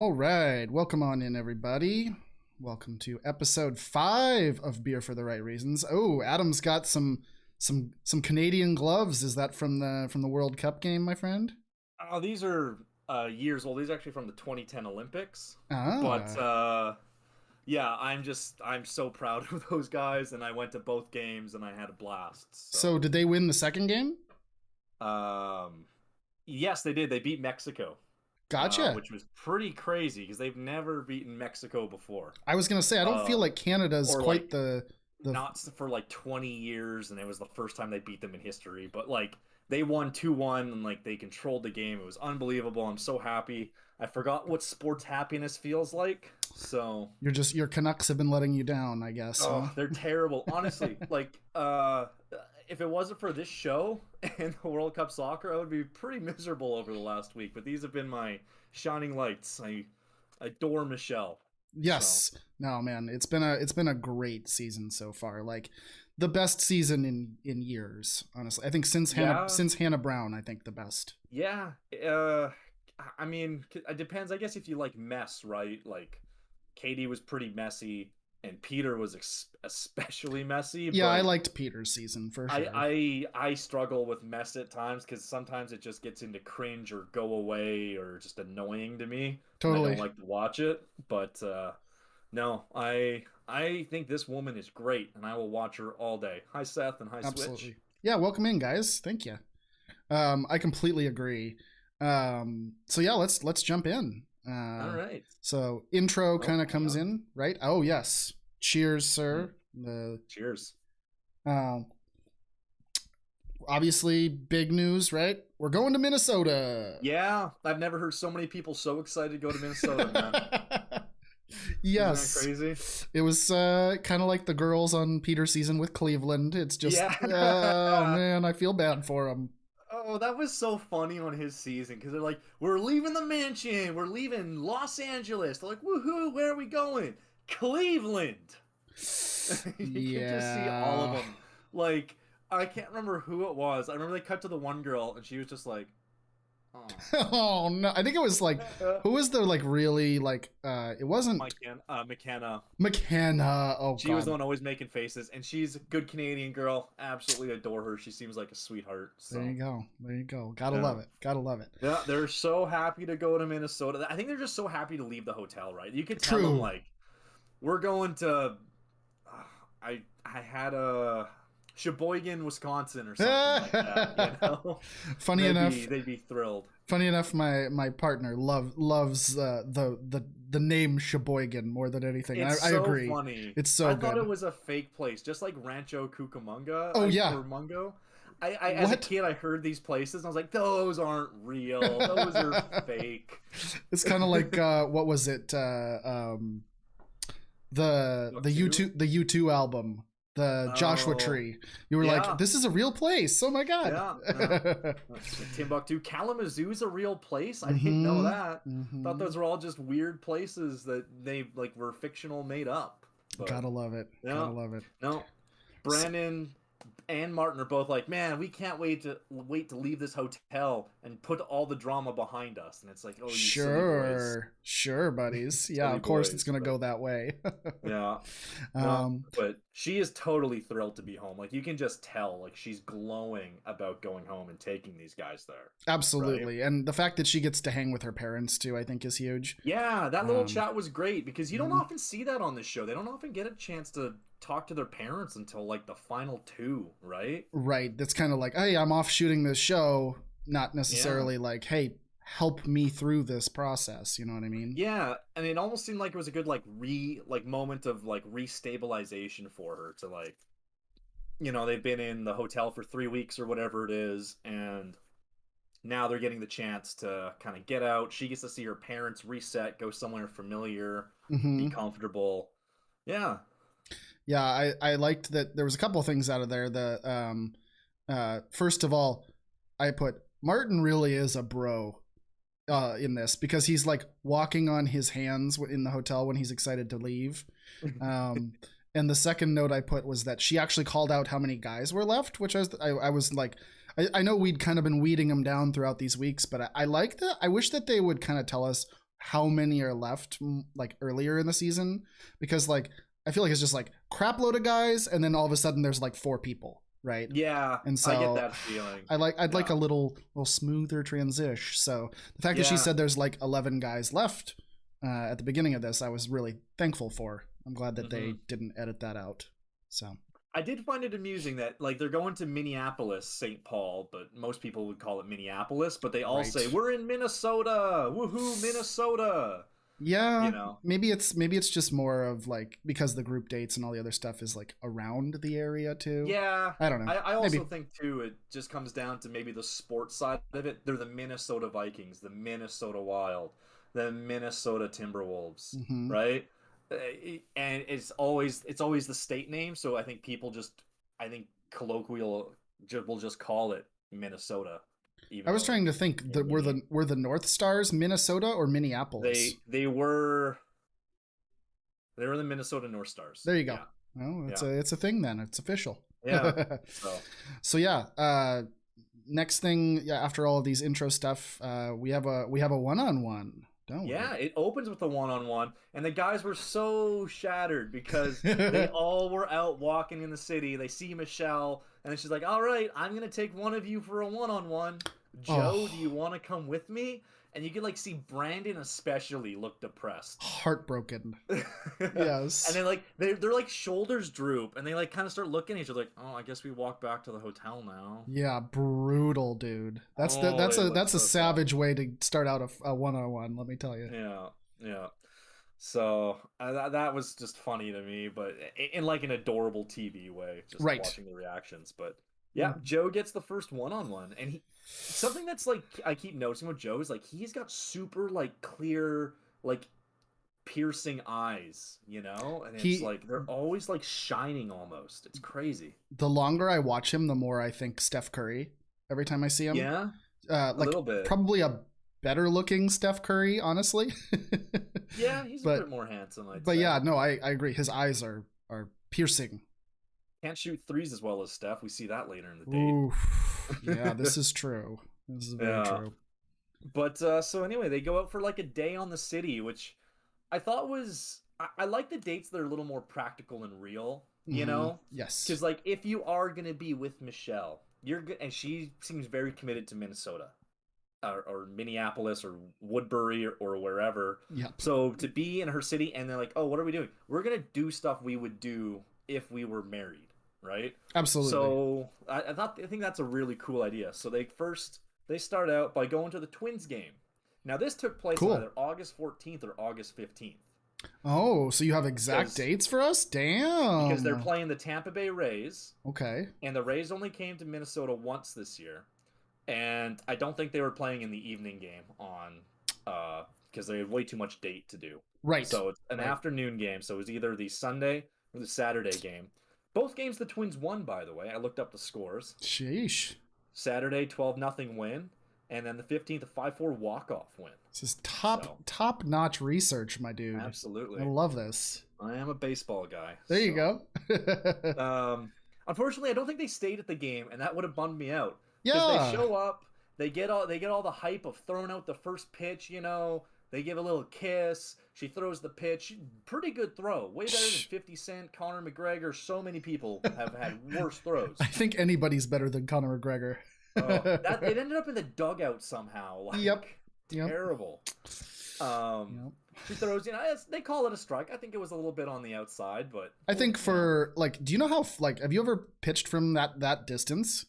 All right, welcome on in, everybody. Welcome to episode 5 of Beer for the Right Reasons. Oh, Adam's got some Canadian gloves. Is that from the World Cup game, my friend? Oh, these are years old. These are actually from the 2010 Olympics. But Ah, yeah, I'm so proud of those guys, and I went to both games and I had a blast. so So, did they win the second game? um, yes, they did. They beat Mexico, Gotcha. which was pretty crazy because they've never beaten Mexico before. I was gonna say I don't feel Uh, like Canada's or quite like the not for like 20 years, and it was the first time they beat them in history. But like they won 2-1, and like they controlled the game. It was unbelievable. I'm so happy. I forgot what sports happiness feels like. So, your Canucks have been letting you down, I guess, huh? oh, they're terrible. Honestly, like if it wasn't for this show and the World Cup soccer, I would be pretty miserable over the last week. But these have been my shining lights. I adore Michelle. So, Yes. No, man, it's been a great season so far. Like the best season in years, honestly. I think yeah, since Hannah Brown, I think the best. yeah. I mean, it depends. I guess if you like mess, right? Like Katie was pretty messy, and Peter was especially messy. Yeah, I But liked Peter's season for I sure. I struggle with mess at times because sometimes it just gets into cringe or go away or just annoying to me, and I don't Totally. like to watch it. But no, I think this woman is great, and I will watch her all day. Hi Seth and hi Switch. Absolutely. Yeah, welcome in, guys. Thank you. I completely agree. So yeah, let's jump in. All right. So intro Oh, kind of hang comes on. in, right? Oh yes. Cheers, Mm, sir. The cheers. um obviously big news, right? We're going to Minnesota. Yeah, I've never heard so many people so excited to go to Minnesota, man. Isn't that Yes. crazy? It was kind of like the girls on Peter's season with Cleveland. It's just, Yeah. oh man, I feel bad for them. Oh, that was so funny on his season because they're like, "We're leaving the mansion. We're leaving Los Angeles." They're like, "Woohoo! Where are we going? Cleveland." You could just see all of Yeah. them. Like, I can't remember who it was. I remember they cut to the one girl and she was just like, "Oh." Oh no, I think it was like, who was the like really like it wasn't McKenna. McKenna. Oh She was the god. one always making faces, and she's a good Canadian girl. Absolutely adore her. She seems like a sweetheart. There you So, go. There you go. Gotta yeah. love it. Gotta love it. Yeah, they're so happy to go to Minnesota. I think they're just so happy to leave the hotel, right? You could tell them True. like, we're going to. I had a Sheboygan, Wisconsin, or something like that. You know, funny enough, they'd be thrilled. my partner loves the name Sheboygan more than anything. It's I so agree. funny. It's so I thought it good. was a fake place, just like Rancho Cucamonga, Oh yeah. or Mungo. I as a What? kid, I heard these places, and I was like, those aren't real. Those are fake. It's kind of like what was it? The Two. U2 album, the Joshua Oh, Tree. You were like, yeah. this is a real place. Oh my god. Yeah, yeah. Timbuktu. Kalamazoo's a real place? I didn't know Mm-hmm. that. Thought Mm-hmm. those were all just weird places that they like were fictional made up. But Gotta love it. Gotta no, love it. no. S Brandon and Martin are both like, man, we can't wait to leave this hotel and put all the drama behind us. And it's like, oh, you silly boys, Sure. Sure, buddies. Yeah, silly of course it's boys. gonna But go that way. yeah, no, um, but she is totally thrilled to be home. Like you can just tell, like she's glowing about going home and taking these guys there, right? absolutely. And the fact that she gets to hang with her parents too, I think is huge. Yeah, that little Um, chat was great because you don't mhm. often see that on this show. They don't often get a chance to talk to their parents until like the final two, right? Right. That's kind of like, hey, I'm off shooting this show, not Yeah. necessarily like, hey, help me through this process. You know what I mean? Yeah, and it almost seemed like it was a good like moment of like restabilization for her to like, they've been in the hotel for 3 weeks or whatever it is, and now they're getting the chance to kind of get out. She gets to see her parents reset, go somewhere familiar, be Hmm. comfortable. Yeah. Yeah, I liked that there was a couple of things out of there. First of all, I put Martin really is a bro in this because he's like walking on his hands in the hotel when he's excited to leave. Um, and the second note I put was that she actually called out how many guys were left, which I was like, I know we'd kind of been weeding them down throughout these weeks, but I like that. I wish that they would kind of tell us how many are left like earlier in the season, because like I feel like it's just like crap load of guys, and then all of a sudden there's like 4 people, right? Yeah, And I get so that feeling. I'd like Yeah. a little smoother transition. So the fact that she Yeah. said there's like 11 guys left at the beginning of this, I was really thankful for. I'm glad that Hmm. they didn't edit that out. So I did find it amusing that like they're going to Minneapolis, St. Paul, but most people would call it Minneapolis, but they all say right. we're in Minnesota. Woohoo, Minnesota. You Yeah, know. maybe it's just more of like because the group dates and all the other stuff is like around the area too. Yeah. I don't know. I also Maybe. think too it just comes down to maybe the sports side of it. They're the Minnesota Vikings, the Minnesota Wild, the Minnesota Timberwolves, Hmm. right? And it's always the state name, so I think people just I think colloquial will just call it Minnesota, I even was though trying to it's think that in Minne. were the North Stars Minnesota or Minneapolis? They were the Minnesota North Stars. There you go. Yeah. Well, Yeah. it's a thing then. It's official. Yeah. So So yeah, next thing, yeah, after all of these intro stuff, we have a one-on-one, don't yeah, we? it opens with a one-on-one, and the guys were so shattered because they all were out walking in the city. They see Michelle, and then she's like, "All right, I'm gonna take one of you for a one-on-one. Joe, do you Oh, want to come with me?" And you could like see Brandon especially look depressed. heartbroken. And Yes. then like they're like shoulders droop, and they like kind of start looking at each other like, "Oh, I guess we walk back to the hotel now." Yeah, brutal, dude. Oh, they look That's a so sad. savage way to start out a one-on-one, let me tell you. Yeah, yeah. So that was just funny to me, but in like an adorable TV way, just Right. watching the reactions. But yeah, Mm. Joe gets the first one-on-one, and he something that's like I keep noticing with Joe is like he's got super like clear like piercing eyes, you know, and it's He like they're always like shining almost. It's crazy. The longer I watch him, the more I think Steph Curry every time I see him. Yeah, a Like little bit. probably a better looking Steph Curry, honestly. Yeah, he's a bit but more handsome, I'd but say. yeah, no, I agree. His eyes are piercing. Can't shoot threes as well as Steph. We see that later in the date. Oof. Yeah, this is true. This is very Yeah. true. But so anyway, they go out for like a day on the city, which I thought was I like the dates that are a little more practical and real, you Hmm. know? Yes. Because like if you are gonna be with Michelle, you're good, and she seems very committed to Minnesota, or Minneapolis or Woodbury or wherever. Yep. So to be in her city and they're like, oh, what are we doing? We're gonna do stuff we would do if we were married, right? Absolutely. So I think that's a really cool idea. So they start out by going to the Twins game. Now this took place on Cool. either August 14th or August 15th Oh, so you have exact because dates for us? they're Damn. playing the Tampa Bay Rays, Okay. and the Rays only came to Minnesota once this year, and I don't think they were playing in the evening game on because they had way too much date to do. Right. So it's an Right. afternoon game, so it was either the Sunday or the Saturday game. Both games the Twins won, by the way. I looked up the scores. Sheesh. Saturday 12-0 win, and then the 15th a 5-4 walk-off win. This is So, top notch research, my dude. I absolutely. love this. I am a baseball guy. There you So, go. unfortunately, I don't think they stayed at the game, and that would have bummed me out because they Yeah. show up, they get all the hype of throwing out the first pitch. You know, they give a little kiss. She throws the pitch. Pretty good throw. Way better than 50 Cent, Conor McGregor. So many people have had worse throws. I think anybody's better than Conor McGregor. Oh, that it ended up in the dugout somehow. Like, Yep. Yep. terrible. Yep. She throws, you know, they call it a strike. I think it was a little bit on the outside, but I think for like, do you know how like have you ever pitched from that distance?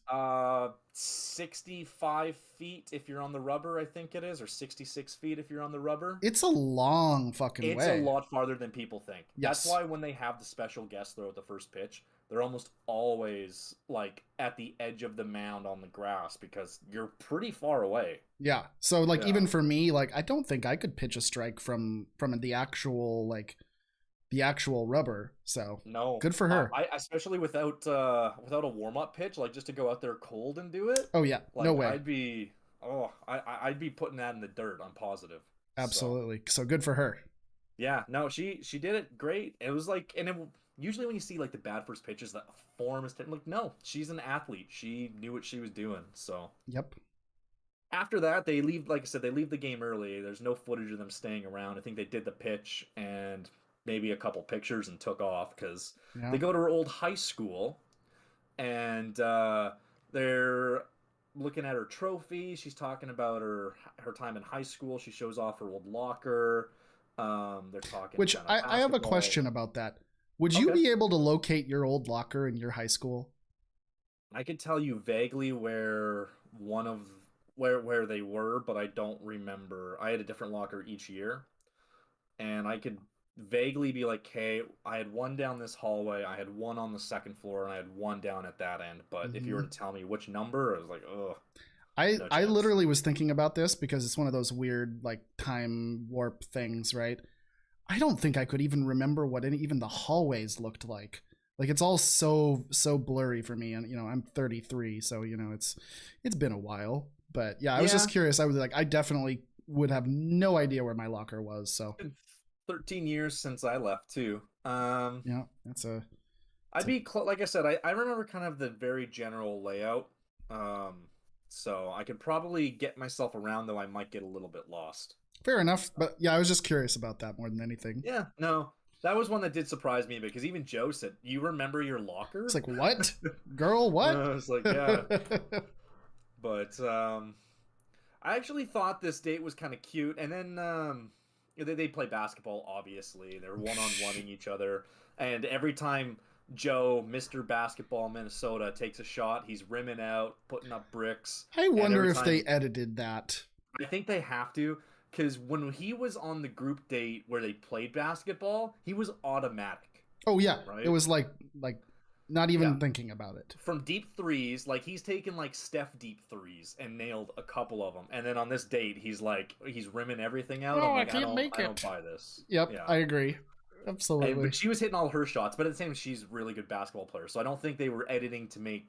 65 feet if you're on the rubber, I think it is, or 66 feet if you're on the rubber. It's a long fucking It's way. a lot farther than people think. Yes. That's why when they have the special guest throw at the first pitch, they're almost always like at the edge of the mound on the grass because you're pretty far away. Yeah. So like Yeah. even for me, like I don't think I could pitch a strike from the actual rubber. So No, good for her. I especially without a warm up pitch, like just to go out there cold and do it. Oh yeah. Like No way. I'd be putting that in the dirt. I'm positive. So, Absolutely. So good for her. yeah, no, she did it great. It was like, and it, usually when you see like the bad first pitches, that form is like, no, she's an athlete. She knew what she was doing. So Yep. After that, they leave. Like I said, they leave the game early. There's no footage of them staying around. I think they did the pitch and maybe a couple pictures and took off because Yeah. they go to her old high school and they're looking at her trophy. She's talking about her time in high school. She shows off her old locker. They're talking Which kind of I have a basketball. question about that. Would you Okay. be able to locate your old locker in your high school? I could tell you vaguely where one of where they were, but I don't remember. I had a different locker each year, and I could vaguely be like, "Hey, I had one down this hallway, I had one on the second floor, and I had one down at that end." But if you were Hmm. to tell me which number, I was like, "Ugh, no I chance." literally was thinking about this because it's one of those weird like time warp things, right? I don't think I could even remember what even the hallways looked like. Like it's all so blurry for me, and I'm 33, so it's been a while. But yeah, I was just Yeah, curious. I was like, I definitely would have no idea where my locker was. So it's been 13 years since I left too. yeah, that's a I'd it's a be like I said, I remember kind of the very general layout. Um, so I could probably get myself around, though I might get a little bit lost. fair enough. But yeah, I was just curious about that more than anything. Yeah, no, that was one that did surprise me because even Joe said, "You remember your It's locker?" like, what, girl? What? I was like, "Yeah," but I actually thought this date was kind of cute, and then they play basketball. Obviously, they're one-on-oneing each other, and every time Joe, Mister Basketball Minnesota, takes a shot, he's rimming out, putting up bricks, I and wonder every if they time edited that. I think they have to, because when he was on the group date where they played basketball, he was automatic, Oh yeah, it right? was like not Yeah, even thinking about it. from deep threes, like he's taken like Steph deep threes and nailed a couple of them. And then on this date, he's rimming everything out. I'm Oh, I like, can't make I don't it. buy this. Yep, Yeah. I agree. And Absolutely. but she was hitting all her shots, but at the same time, she's a really good basketball player. So I don't think they were editing to make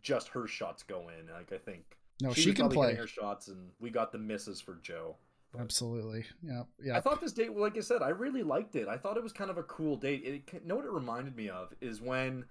just her shots go in. Like I think No, she she was can probably hitting play. her shots, and we got the misses for Joe. But Absolutely. Yep. I Yep. thought this date, like I said, I really liked it. I thought it was kind of a cool date. Know what it reminded me of is when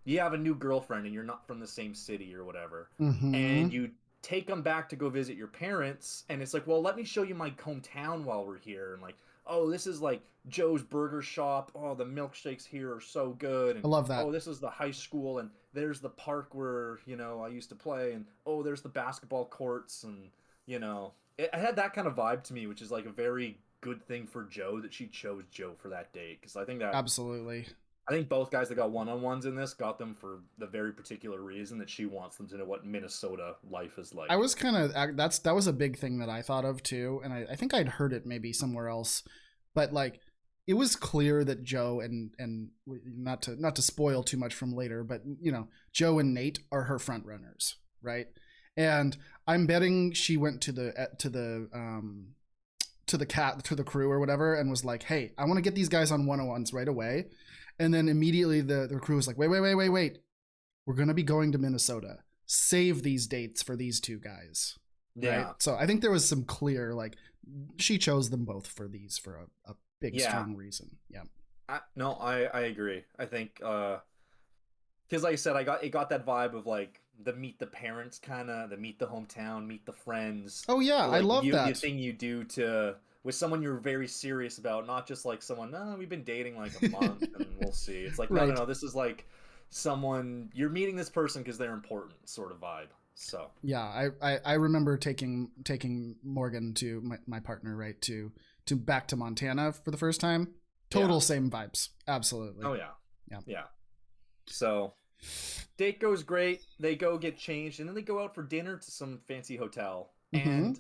you have a new girlfriend and you're not from the same city or whatever, Mm-hmm. and you take them back to go visit your parents, and it's like, well, let me show you my hometown while we're here, and like, oh, this is like Joe's Burger Shop. Oh, the milkshakes here are so good, I and love that. oh, this is the high school, and there's the park where I used to play, and oh, there's the basketball courts, and it had that kind of vibe to me, which is like a very good thing for Joe that she chose Joe for that date because Absolutely. I think both guys that got one-on-ones in this got them for the very particular reason that she wants them to know what Minnesota life is I like. was kind of that was a big thing that I thought of too, and I think I'd heard it maybe somewhere else, but like it was clear that Joe and not to spoil too much from later, but Joe and Nayte are her front runners, right? And I'm betting she went to the crew or whatever and was like, hey, I want to get these guys on 101s right away. And then immediately the crew was like, wait. We're going to be going to Minnesota. Save these dates for these two guys. Right. Yeah, So I think there was some clear, like, she chose them both for a big, yeah. strong reason. Yeah. No, I agree. I think because like I said, it got that vibe of like the meet the parents kind of, the meet the hometown, meet the friends, Oh, yeah. I like love you that. thing you do to with someone you're very serious about, not just like someone. No, we've been dating like a month and we'll see. It's like no, no, Right. no. This is like someone you're meeting this person because they're important, sort of vibe. So Yeah. I remember taking Morgan to my partner, right, to back to Montana for the first time. yeah, Total same vibes. Absolutely. oh yeah, Yeah. yeah. So date goes great. They go get changed and then they go out for dinner to some fancy hotel Mm-hmm. and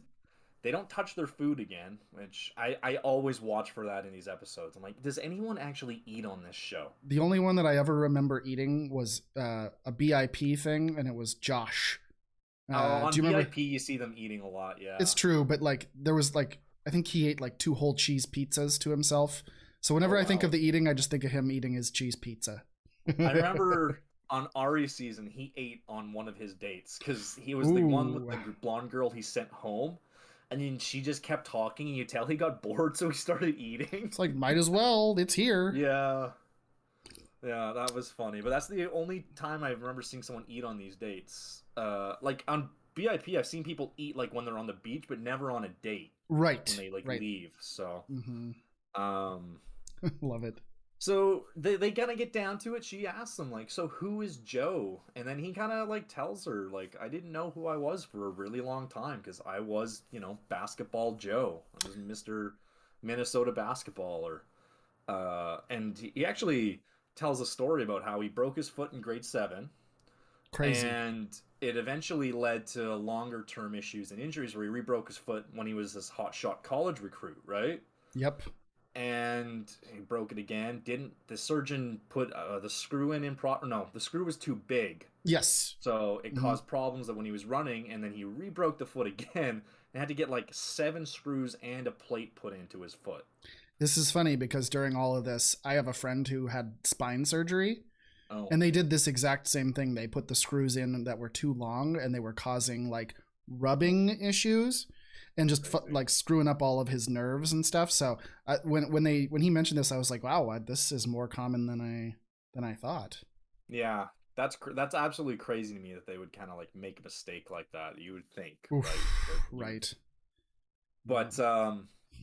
they don't touch their food again, which I always watch for that in these episodes. I'm like, does anyone actually eat on this show? The only one that I ever remember eating was a BIP thing, and it was Josh. Oh, Do on you remember? VIP you see them eating a lot, yeah. It's true, but like there was like I think he ate like 2 whole cheese pizzas to himself. So Oh whenever I think of wow. the eating, I just think of him eating his cheese pizza. I remember on Ari's season he ate on one of his dates because he was the one with Ooh, the blonde girl he sent home, and then she just kept talking, and you tell he got bored, so he started eating. it's like might as well. It's here. Yeah, yeah, that was funny. But that's the only time I remember seeing someone eat on these dates. Like on BIP, I've seen people eat like when they're on the beach, but never on a date when Right. they like Right. leave. So, Mm-hmm. um, Love it. so they kind of get down to it. She asks him like, "So who is Joe?" And then he kind of like tells her like, "I didn't know who I was for a really long time because I was, basketball Joe. I was Mr. Minnesota basketball." Or and he actually tells a story about how he broke his foot in grade 7, Crazy. and it eventually led to longer term issues and injuries where he rebroke his foot when he was this hotshot college recruit, right? Yep. And he broke it again. Didn't the surgeon put the screw in improper? No, the screw was too big, Yes. so it Mm-hmm. caused problems that when he was running, and then he rebroke the foot again and had to get like 7 screws and a plate put into his foot. This is funny because during all of this, I have a friend who had spine surgery, Oh, and they did this exact same thing. They put the screws in that were too long, and they were causing like rubbing issues, and just crazy. like screwing up all of his nerves and stuff. So when he mentioned this, I was like, wow, this is more common than I thought. Yeah, that's absolutely crazy to me that they would kind of like make a mistake like that. You would think, right? That Oof, you would, right. but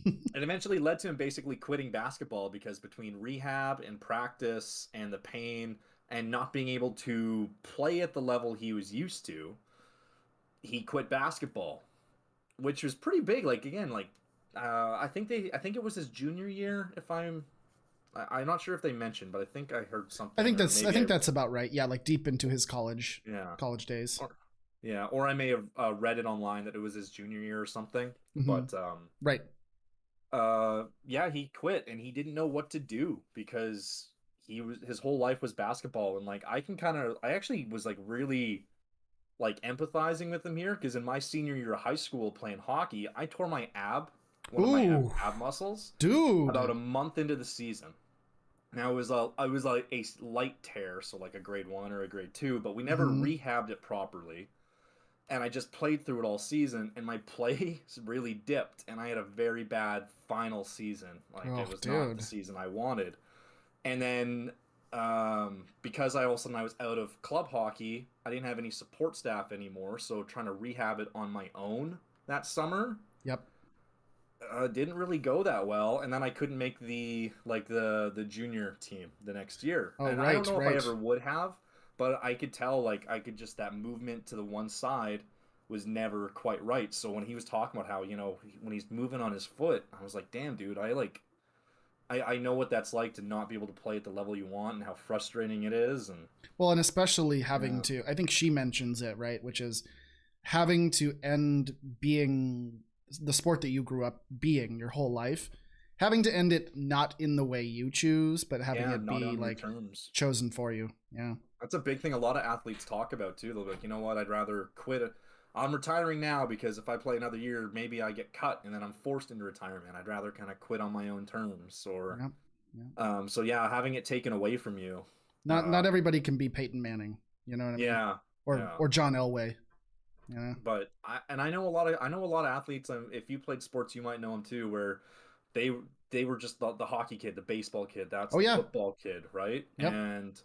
it eventually led to him basically quitting basketball because between rehab and practice and the pain and not being able to play at the level he was used to, he quit basketball, which was pretty big. Like again, like I think it was his junior year. If I'm not sure if they mentioned, but I think I heard something, or I maybe think that's about right. Yeah, like deep into his yeah, college days. or, yeah, or I may have read it online that it was his junior year or something. Mm-hmm. But Right. yeah, he quit and he didn't know what to do because his whole life was basketball. And like I actually was like really like empathizing with him here because in my senior year of high school playing hockey, I tore my one of my Ooh, ab muscles about dude. a month into the season. Now it was like a light tear, so like a grade 1 or a grade 2, but we never Mm-hmm. rehabbed it properly. And I just played through it all season, and my play really dipped, and I had a very bad final season. Like Oh, it was not the dude. season I wanted. And then because I also I was out of club hockey, I didn't have any support staff anymore. So trying to rehab it on my own that summer Yep. didn't really go that well. And then I couldn't make the junior team the next year. Oh, And I don't right, know if I right. ever would have, but I could tell like I could just that movement to the one side was never quite right. So when he was talking about how when he's moving on his foot, I was like, damn, dude, I know what that's like to not be able to play at the level you want and how frustrating it is. And Well, and especially having yeah, to, I think she mentions it, right? Which is having to end being the sport that you grew up being your whole life, having to end it not in the way you choose, but having yeah, it not be on your like terms. chosen for you. Yeah. That's a big thing a lot of athletes talk about too. They'll be like, you know what, I'd rather quit it. I'm retiring now because if I play another year, maybe I get cut and then I'm forced into retirement. I'd rather kind of quit on my own terms. Or Yeah. Yeah. so yeah, having it taken away from you. Not everybody can be Peyton Manning. You know what I mean? Yeah, yeah. Or John Elway. Yeah. But I know I know a lot of athletes. If you played sports, you might know them too, where they they were just the hockey kid, the baseball kid, that's Oh the yeah. football kid, right? Yep. And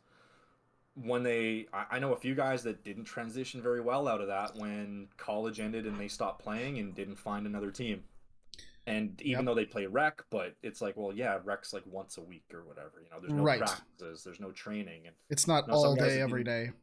when I know a few guys that didn't transition very well out of that when college ended and they stopped playing and didn't find another team. And even Yep. though they play rec, but it's like, well, yeah, rec's like once a week or whatever. There's no Right. practices, there's no training, and It's not some all guys day that every didn't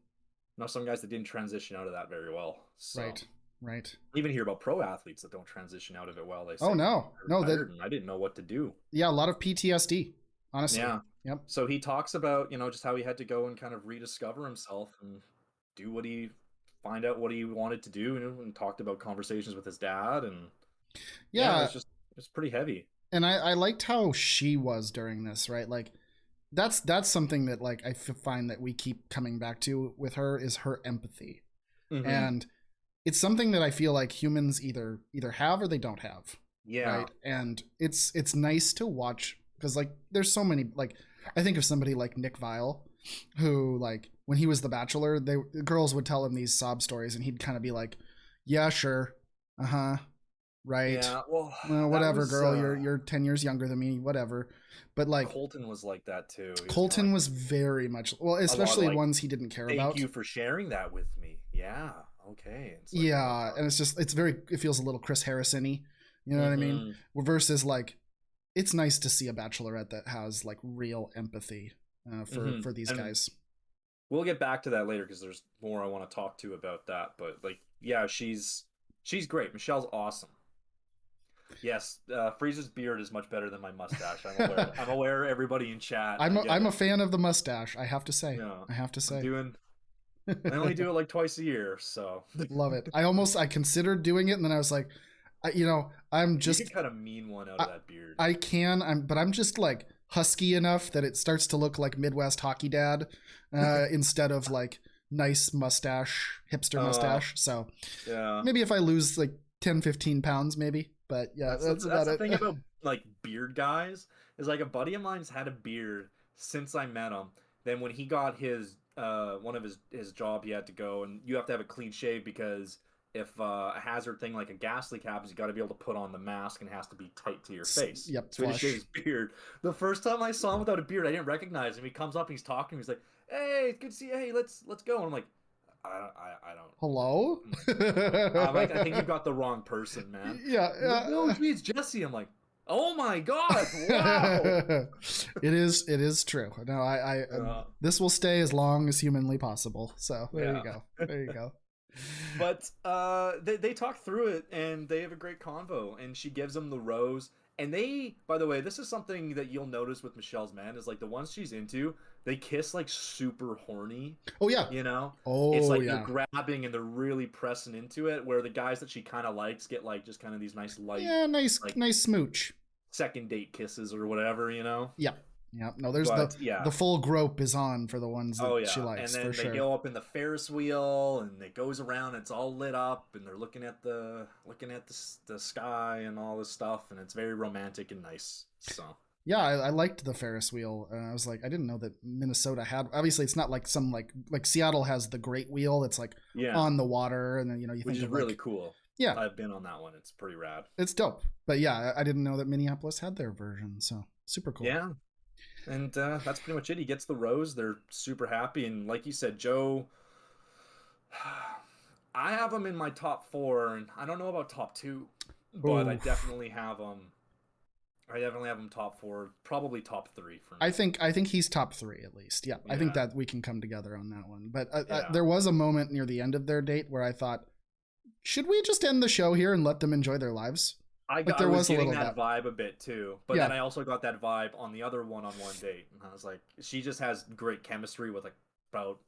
day. some guys that didn't transition out of that very well. So Right. Right. I even hear about pro athletes that don't transition out of it well. They Oh say, no. I No, that retired and I didn't know what to do. yeah, a lot of PTSD, honestly. Yeah. Yep. So he talks about, just how he had to go and kind of rediscover himself and do find out what he wanted to do, and talked about conversations with his dad. And yeah, Yeah, it's pretty heavy. and I liked how she was during this, right? Like that's something that like find that we keep coming back to with her is her empathy. Hmm. And it's something that I feel like humans either have or they don't have, Yeah. right? And it's nice to watch because like there's so many like I think of somebody like Nick Vile who like when he was the Bachelor, the girls would tell him these sob stories and he'd kind of be like, "Yeah, sure. Uh-huh. Right. Yeah. Well, Well, that whatever, was girl. You're 10 years younger than me, whatever." But like Colton was like that too. He was kind of Colton like was very much well, a lot of especially like, ones he didn't care thank about. you for sharing that with me. Yeah. Okay. It's like, Yeah, and it feels a little Chris Harrison-y, you know what I mean? Versus like, it's nice to see a Bachelorette that has like real empathy for these and guys. we'll get back to that later because there's more I want to talk to about that. But like, yeah, she's great. Michelle's awesome. Yes, Freeze's beard is much better than my mustache. I'm aware. I'm aware. Everybody in chat. I'm a fan of the mustache. I have to say. Yeah, I have to say. I only do it like twice a year, so Love it. I considered doing it, and then I was like, I'm just. You can cut a mean one out of that beard. I can. But I'm just like husky enough that it starts to look like Midwest hockey dad, instead of like nice mustache, hipster mustache. So yeah, maybe if I lose like 10, 15 pounds, maybe. But yeah, that's about it. The thing about like beard guys is like a buddy of mine's had a beard since I met him. Then when he got his one of his job, he had to go, and you have to have a clean shave because if a hazard thing like a gas leak happens, you got to be able to put on the mask and it has to be tight to your face. Yep. So he shaved his beard. The first time I saw him without a beard, I didn't recognize him. He comes up, and he's talking. He's like, "Hey, it's good to see you. Hey, let's go." And I'm like, I don't. Hello? I'm like, I think you got the wrong person, man. Yeah. No, it's Jesse. I'm like, oh my god! Wow. It is true. No, I this will stay as long as humanly possible. So there you go. There you go. But they talk through it, and they have a great convo, and she gives him the rose. And they, by the way, this is something that you'll notice with Michelle's man is like the ones she's into, they kiss like super horny. Oh yeah. You know? Oh it's like yeah. they're grabbing and they're really pressing into it, where the guys that she kind of likes get like just kind of these nice light, nice like, nice smooch, second date kisses or whatever, you know? Yeah. Yeah, no, there's the full grope is on for the ones that she likes. And then for they go up in the Ferris wheel, and it goes around. It's all lit up, and they're looking at the sky and all this stuff, and it's very romantic and nice. So yeah, I liked the Ferris wheel. I was like, I didn't know that Minnesota had. Obviously, it's not like some like Seattle has the Great Wheel that's like on the water, and then you which think is really cool. Yeah, I've been on that one. It's pretty rad. It's dope. But yeah, I didn't know that Minneapolis had their version. So super cool. Yeah. And that's pretty much it. He gets the rose. They're super happy. And like you said, Joe, I have him in my top 4. And I don't know about top 2, but I definitely have him. I definitely have him top 4, probably top 3 for me. I think he's top 3 at least. Yeah. I think that we can come together on that one. But there was a moment near the end of their date where I thought, should we just end the show here and let them enjoy their lives? I was getting that vibe a bit too, but then I also got that vibe on the other one-on-one date, and I was like, she just has great chemistry with about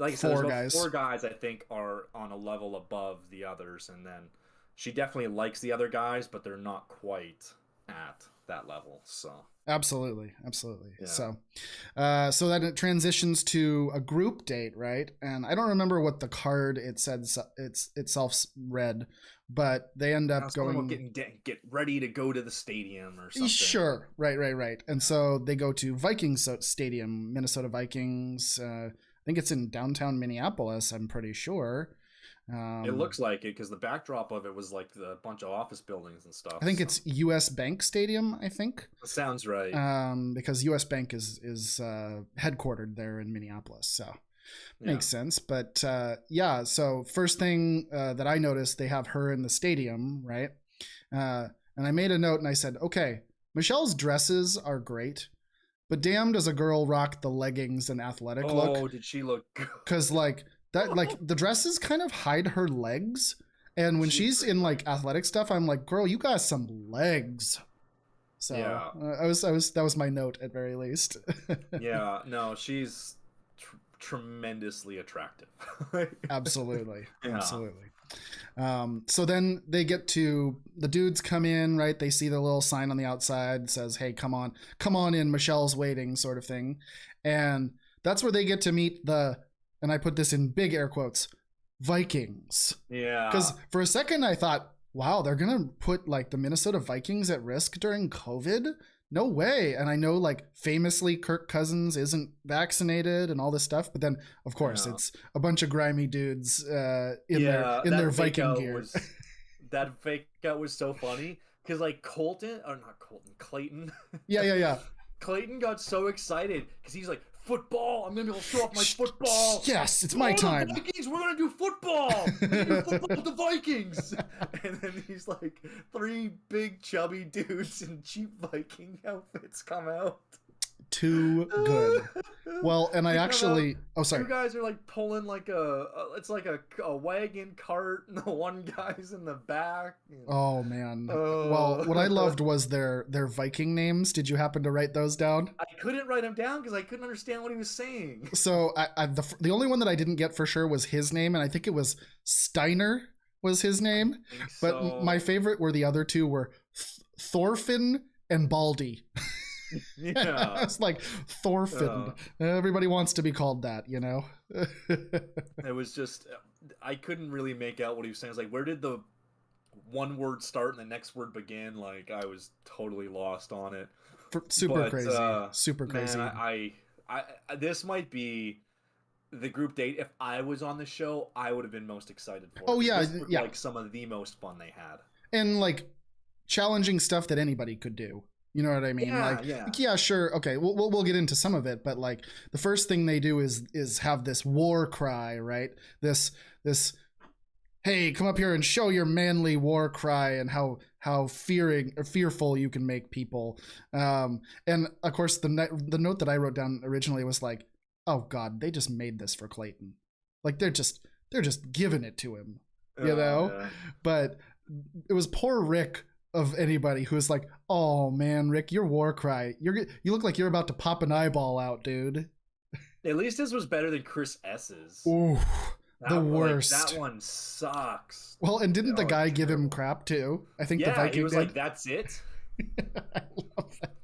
I said, 4 guys. 4 guys I think are on a level above the others, and then she definitely likes the other guys, but they're not quite at that level. So absolutely. Yeah. So then it transitions to a group date, right? And I don't remember what the card it said itself read, but they end up going get ready to go to the stadium or something. Sure, right. And so they go to Viking Stadium, Minnesota Vikings. I think it's in downtown Minneapolis. I'm pretty sure. It looks like it because the backdrop of it was like a bunch of office buildings and stuff. I think it's U.S. Bank Stadium. I think that sounds right. Because U.S. Bank is headquartered there in Minneapolis, so makes sense. But so first thing that I noticed, they have her in the stadium, right? And I made a note and I said, okay, Michelle's dresses are great, but damn, does a girl rock the leggings and athletic look? Oh, did she look good? Because the dresses kind of hide her legs, and when she's in like athletic stuff, I'm like, girl, you got some legs. So that was my note at very least. Yeah, no, she's tremendously attractive. Absolutely. So then they get to the dudes come in, right? They see the little sign on the outside says, hey, come on in, Michelle's waiting, sort of thing. And that's where they get to meet and I put this in big air quotes, Vikings. Yeah. Because for a second I thought, wow, they're going to put like the Minnesota Vikings at risk during COVID? No way. And I know like famously Kirk Cousins isn't vaccinated and all this stuff, but then of course it's a bunch of grimy dudes in their Viking gear. That fake out was so funny because like Clayton. Yeah. Clayton got so excited because he's like, football. I'm gonna be able to show off my football. Yes, it's my time. The Vikings, we're gonna do football. We're gonna do football with the Vikings. And then these like 3 big chubby dudes in cheap Viking outfits come out. Too good. Well, and I actually... Oh, sorry. 2 guys are like pulling like it's like a wagon cart, and the one guy's in the back. Oh, man. Well, what I loved was their Viking names. Did you happen to write those down? I couldn't write them down because I couldn't understand what he was saying. So the only one that I didn't get for sure was his name, and I think it was Steiner was his name. But my favorite were the other 2 were Thorfinn and Baldy. Yeah. It's like Thorfinn. Everybody wants to be called that, you know? It was just, I couldn't really make out what he was saying. It's like, where did the one word start and the next word begin? Like, I was totally lost on it. Super crazy. Super crazy. Man, I this might be the group date. If I was on the show, I would have been most excited for it. Oh, yeah. Yeah. Like some of the most fun they had. And like challenging stuff that anybody could do. You know what I mean? Yeah, sure. Okay, we'll get into some of it, but like the first thing they do is have this war cry, right? This hey, come up here and show your manly war cry and how fearful you can make people. And of course the note that I wrote down originally was like, oh God, they just made this for Clayton. Like they're just giving it to him, you know? Yeah. But it was poor Rick of anybody who was like, oh man, Rick, your war cry, you look like you're about to pop an eyeball out, dude. At least this was better than Chris S's. Ooh, the worst. Like, that one sucks. Well, and didn't the guy give him crap too? I think the Viking he was did. like, that's it. I love that.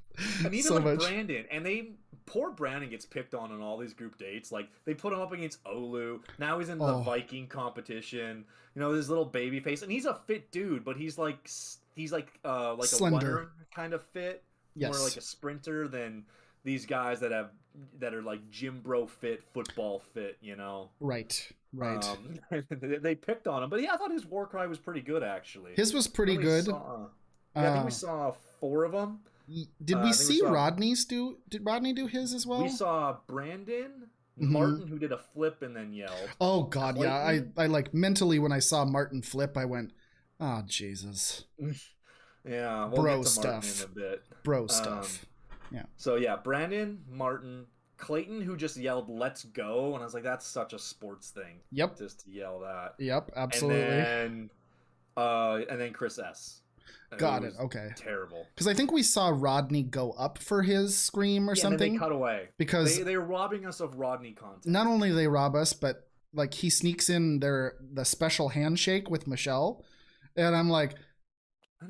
And even so like much. Brandon, and poor Brandon gets picked on all these group dates. Like they put him up against Olu. Now he's in the Viking competition. You know, this little baby face, and he's a fit dude, but he's like slender. A runner kind of fit, yes. More like a sprinter than these guys that are like gym bro fit, football fit. You know, right. They picked on him, but I thought his war cry was pretty good actually. His was pretty good. I think we saw 4 of them. Did we see Rodney's do? Did Rodney do his as well? We saw Brandon, Martin, who did a flip and then yelled. Oh God, Clayton. Yeah. I like mentally when I saw Martin flip, I went, oh Jesus. Yeah, we'll bro get to stuff. Martin in a bit. Bro stuff. Yeah. So yeah, Brandon, Martin, Clayton, who just yelled "Let's go," and I was like, that's such a sports thing. Yep. Just to yell that. Yep. Absolutely. And then Chris S. Got it. Okay. Terrible. Because I think we saw Rodney go up for his scream or something. And then they cut away because they're robbing us of Rodney content. Not only do they rob us, but like he sneaks in the special handshake with Michelle, and I'm like,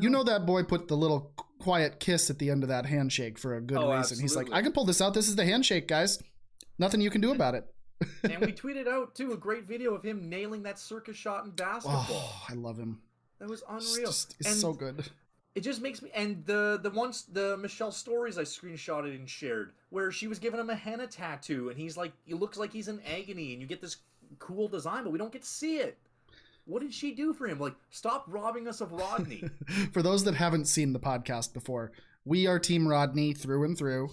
you know that boy put the little quiet kiss at the end of that handshake for a good reason. Absolutely. He's like, I can pull this out. This is the handshake, guys. Nothing you can do about it. And we tweeted out too a great video of him nailing that circus shot in basketball. Oh, I love him. That was unreal. It's so good. It just makes me, and the Michelle stories I screenshotted and shared where she was giving him a henna tattoo and he's like, he looks like he's in agony and you get this cool design, but we don't get to see it. What did she do for him? Like, stop robbing us of Rodney. For those that haven't seen the podcast before, we are Team Rodney through and through.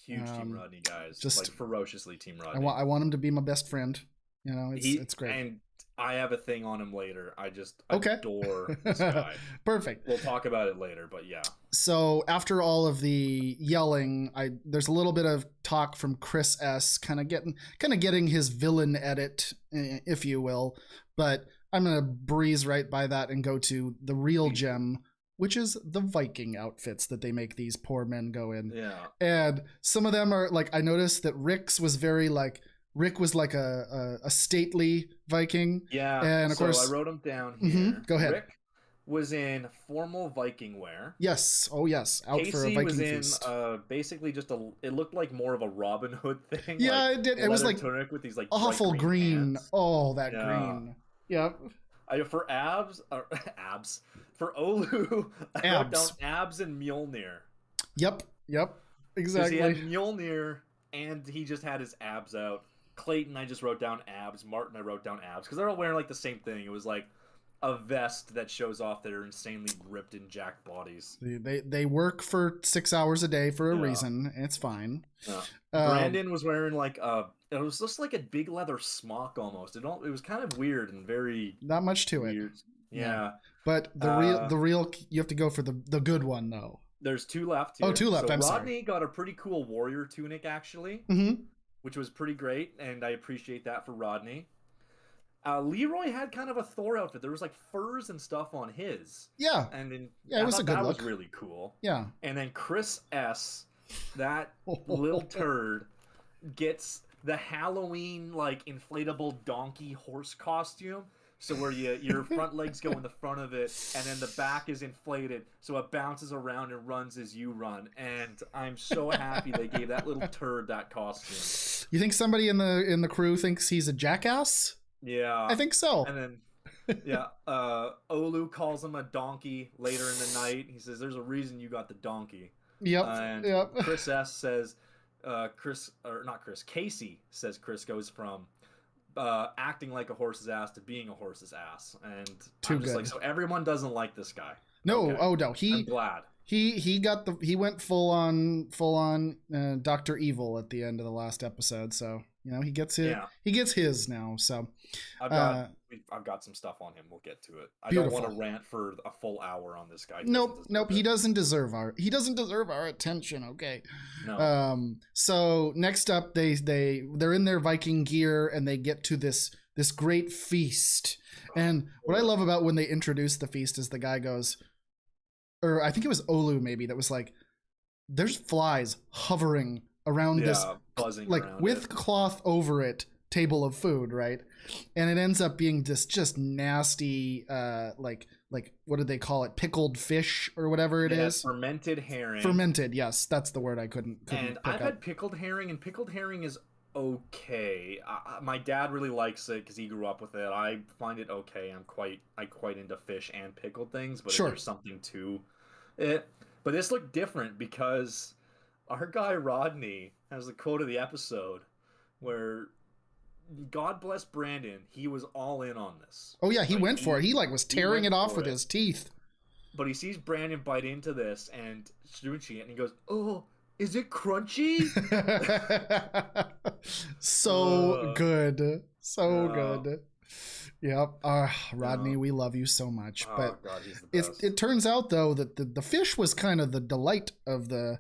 Huge Team Rodney, guys. Just like ferociously Team Rodney. I want him to be my best friend. You know, it's great. And I have a thing on him later. I just adore this guy. Perfect. We'll talk about it later, but yeah. So after all of the yelling, there's a little bit of talk from Chris S. kind of getting his villain edit, if you will. But I'm gonna breeze right by that and go to the real gem, which is the Viking outfits that they make these poor men go in. Yeah. And some of them are like, I noticed that Rick was like a stately Viking. Yeah. And of course I wrote him down here. Go ahead. Rick was in formal Viking wear. Yes. Oh yes. Out Casey for a Viking was in feast. Basically just it looked like more of a Robin Hood thing. Yeah, like it did. It was like tunic with these like awful green. Pants. Oh, that green. Yep. For for Olu, I wrote down abs and Mjolnir. Yep. Exactly. He had Mjolnir and he just had his abs out. Clayton, I just wrote down abs. Martin, I wrote down abs because they're all wearing like the same thing. It was like a vest that shows off their insanely ripped and jacked bodies. They work for 6 hours a day for a Yeah. reason. It's fine. Yeah. Brandon was wearing like it was just like a big leather smock almost. It was kind of weird and very Not much to weird. it. Yeah. But the real you have to go for the good one though. There's 2 left here. Oh, 2 left. So I'm Rodney sorry. got a pretty cool warrior tunic actually, which was pretty great, and I appreciate that for Rodney. Leroy had kind of a Thor outfit. There was like furs and stuff on his. Yeah. And then it was a good look. That was really cool. Yeah. And then Chris S, that little turd, gets the Halloween like inflatable donkey horse costume. So where your front legs go in the front of it, and then the back is inflated, so it bounces around and runs as you run. And I'm so happy they gave that little turd that costume. You think somebody in the crew thinks he's a jackass? Yeah, I think so. And then, yeah, Olu calls him a donkey later in the night. He says, "There's a reason you got the donkey." Yep. And Chris S says, Casey says Chris goes from acting like a horse's ass to being a horse's ass, and I'm just like, so everyone doesn't like this guy. No, okay. Oh no, I'm glad. He went full on Dr. Evil at the end of the last episode, so he gets his now. So I've got some stuff on him. We'll get to it. I don't want to rant for a full hour on this guy. Nope. He doesn't deserve our attention. Okay. No. So next up, they're in their Viking gear and they get to this great feast. And what I love about when they introduce the feast is the guy goes, or I think it was Olu maybe, that was like, there's flies hovering around this, buzzing like around with cloth over it, table of food, right? And it ends up being this just nasty, like what did they call it? Pickled fish or whatever it is. Fermented herring. Fermented, yes, that's the word I couldn't and I've had pickled herring, and pickled herring is okay. My dad really likes it because he grew up with it. I find it okay. I'm quite into fish and pickled things, but there's something to it. But this looked different because our guy Rodney has the quote of the episode where, God bless Brandon, he was all in on this. Oh yeah, he went for it. He was tearing it off with his teeth. But he sees Brandon bite into this and stretching it, and he goes, "Oh, is it crunchy?" So good. Yep. Rodney, we love you so much. But God, he's the best. It turns out though that the fish was kind of the delight of the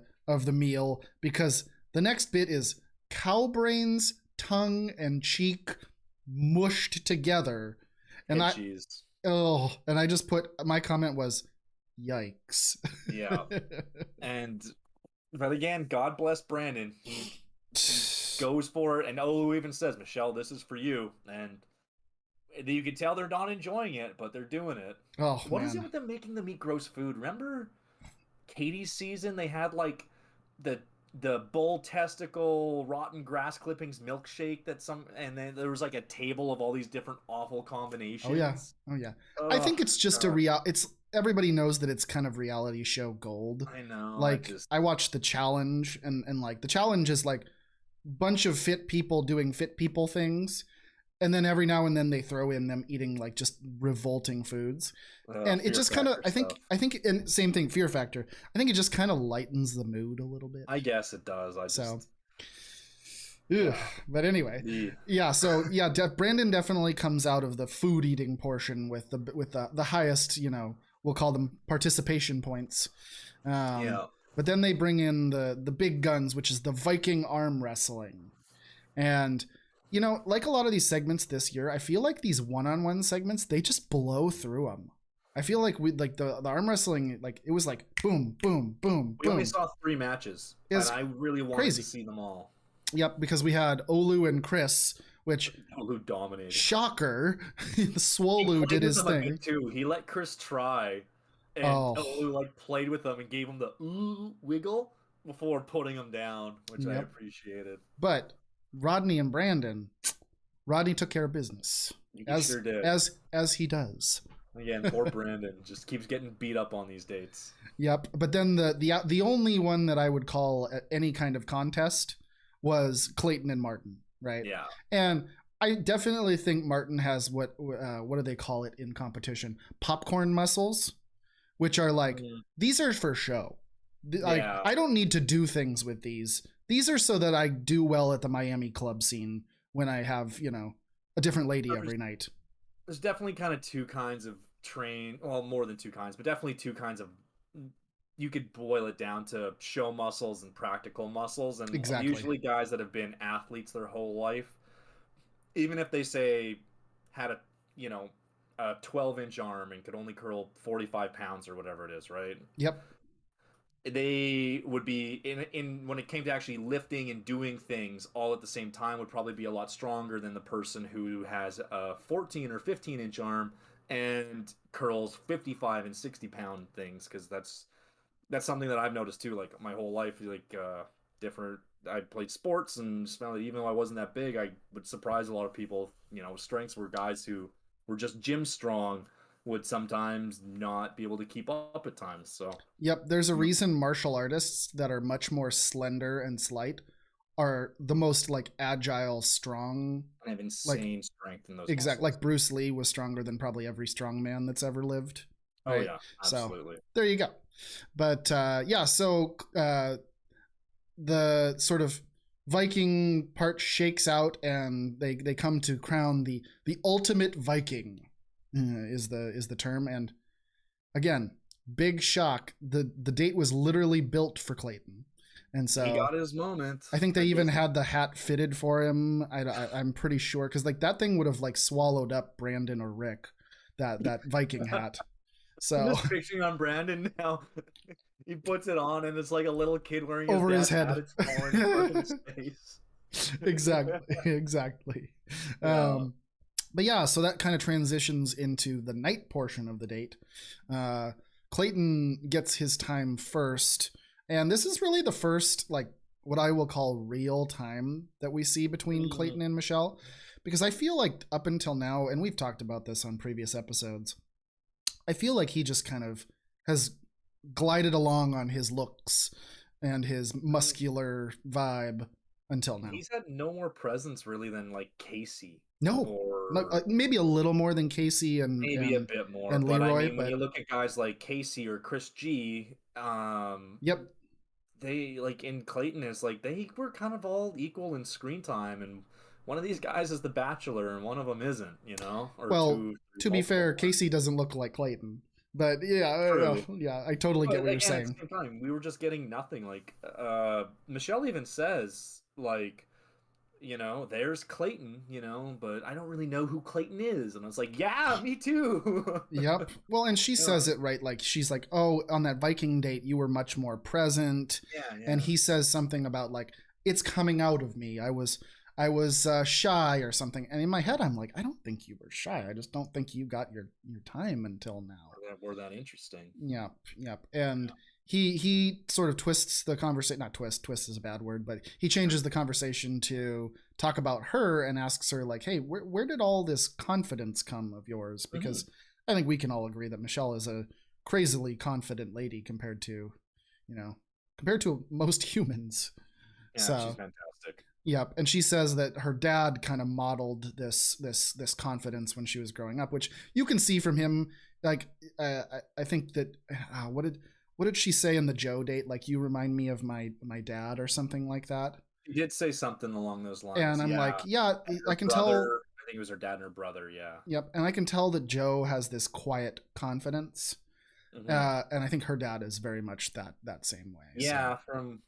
meal, because the next bit is cow brains, tongue, and cheek mushed together. And I just put, my comment was, yikes. Yeah. But again, God bless Brandon. He goes for it, and Olu even says, "Michelle, this is for you." And you can tell they're not enjoying it, but they're doing it. Oh, what is it with them making them eat gross food? Remember Katie's season? They had like the bull testicle rotten grass clippings milkshake and then there was like a table of all these different awful combinations. Oh yeah. I think it's just everybody knows that it's kind of reality show gold. I know. Like I watched The Challenge, and like The Challenge is like bunch of fit people doing fit people things, and then every now and then they throw in them eating like just revolting foods. And it just kind of, I think, and same thing, Fear Factor. I think it just kind of lightens the mood a little bit. I guess it does. But anyway, Brandon definitely comes out of the food eating portion with the highest, we'll call them participation points. But then they bring in the big guns, which is the Viking Arm Wrestling, and like a lot of these segments this year, I feel like these one-on-one segments, they just blow through them. I feel like the arm wrestling, like it was like boom, boom, boom, boom. We only saw 3 matches, and I really wanted to see them all. Yep, because we had Olu and Chris, which Olu dominated. Shocker, Swolu did his thing too. He let Chris try, and Olu played with him and gave him the wiggle before putting him down, which I appreciated. But Rodney and Brandon, Rodney took care of business. Sure did. As he does. Again, poor Brandon just keeps getting beat up on these dates. Yep, but then the only one that I would call any kind of contest was Clayton and Martin, right? Yeah. And I definitely think Martin has what do they call it in competition? Popcorn muscles, which are like, Mhm. these are for show. Like, Yeah. I don't need to do things with these. These are so that I do well at the Miami club scene when I have, a different lady There's, every night. there's definitely kind of two kinds of well, more than two kinds, but definitely two kinds of, you could boil it down to show muscles and practical muscles. And Exactly. usually guys that have been athletes their whole life, even if they say had you know, a 12-inch arm and could only curl 45 pounds or whatever it is, right? Yep. They would be in when it came to actually lifting and doing things all at the same time, would probably be a lot stronger than the person who has a 14 or 15-inch arm and curls 55 and 60-pound things, because that's something that I've noticed too, like my whole life. Like different, I played sports and just found that even though I wasn't that big, I would surprise a lot of people. Strengths were guys who were just gym strong would sometimes not be able to keep up at times. So Yep. There's a reason martial artists that are much more slender and slight are the most like agile, strong. I have Like, insane strength in those exact, muscles. like Bruce Lee was stronger than probably every strong man that's ever lived. Oh Right. yeah, So absolutely. there you go. But yeah, so the sort of Viking part shakes out, and they come to crown the ultimate Viking, is the term. And again, big shock. The date was literally built for Clayton, and He so got his moment I think they at even Disney. had the hat fitted for him. I'm pretty sure, because like that thing would have like swallowed up Brandon or Rick, that Viking hat. I'm So just picturing on Brandon now. He puts it on and it's like a little kid wearing his over his dad's hat. head. It's falling apart in his face. Exactly, exactly. Yeah. Um, but yeah, so that kind of transitions into the night portion of the date. Uh, Clayton gets his time first, and this is really the first, like, what I will call real time that we see between Mm, Clayton and Michelle, because I feel like up until now, and we've talked about this on previous episodes, I feel like he just kind of has glided along on his looks and his mm. muscular vibe until now. He's had no more presence really than like Casey, No, no, or maybe a little more than Casey and maybe a bit more. and But I Leroy, mean, when you but look at guys like Casey or Chris G, yep, they like in Clayton is like they were kind of all equal in screen time, and one of these guys is the Bachelor, and one of them isn't, or well, two, three, to be multiple fair, ones. Casey doesn't look like Clayton, but yeah, True, yeah, I totally get but what you're again, at the saying. same time, we were just getting nothing. Like, Michelle even says, like, there's Clayton, but I don't really know who Clayton is, and I was like, yeah, me too. Yep. Well, and she Yeah, says it right. Like, she's like, "Oh, on that Viking date, you were much more present," yeah, and yeah. he says something about like, "It's coming out of me. I was shy or something." And in my head, I'm like, "I don't think you were shy. I just don't think you got your time until now." Were that interesting? Yep, yep. And he sort of twists the conversation. Not twist is a bad word, but he changes the conversation to talk about her and asks her like, "Hey, where did all this confidence come of yours?" Hmm. Because I think we can all agree that Michelle is a crazily confident lady you know, compared to most humans. Yeah, she's So fantastic. yep, and she says that her dad kind of modeled this confidence when she was growing up, which you can see from him. Like, I think that what did she say in the Joe date? Like, you remind me of my dad or something like that. She did say something along those And lines, I'm yeah. like, yeah, And I her can tell. brother, I think it was her dad and her brother, yeah. Yep, and I can tell that Joe has this quiet confidence, Hmm. and I think her dad is very much that same way. So Yeah,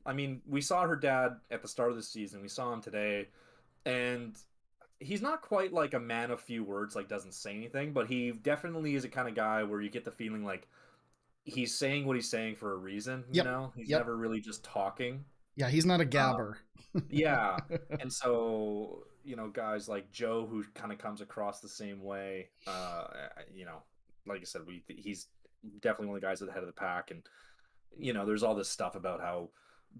I mean, we saw her dad at the start of the season. We saw him today, and he's not quite like a man of few words, like doesn't say anything, but he definitely is a kind of guy where you get the feeling like he's saying what he's saying for a reason, yep, He's yep, never really just talking. yeah, he's not a Uh, gabber. yeah. And so, guys like Joe, who kind of comes across the same way, like I said, he's definitely one of the guys at the head of the pack. And, there's all this stuff about how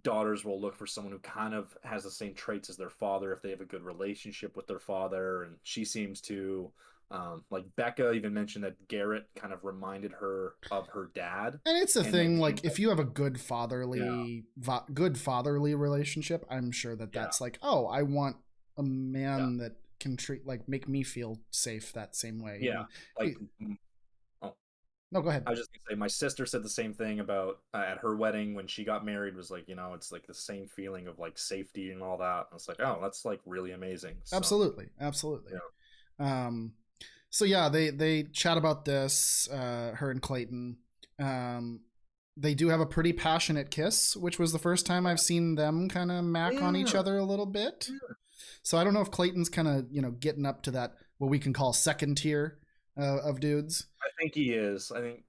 daughters will look for someone who kind of has the same traits as their father if they have a good relationship with their father. And she seems to, like Becca even mentioned that Garrett kind of reminded her of her dad. And it's a And then thing, she, like, if you have a yeah, good fatherly relationship, I'm sure that yeah, that's like, oh, I want a yeah. man that can treat like make me feel safe that same way. Yeah, like oh, no, go ahead. I was just gonna say my sister said the same thing about at her wedding when she got married, was like, it's like the same feeling of like safety and all that. It's like, oh, that's like really amazing. So Absolutely, absolutely. yeah. So yeah, they chat about this. Her and Clayton. They do have a pretty passionate kiss, which was the first time I've seen them kind of mac on each Yeah. other a little bit. So I don't know if Clayton's kind of getting up to that what we can call second tier of dudes. I think he is. I think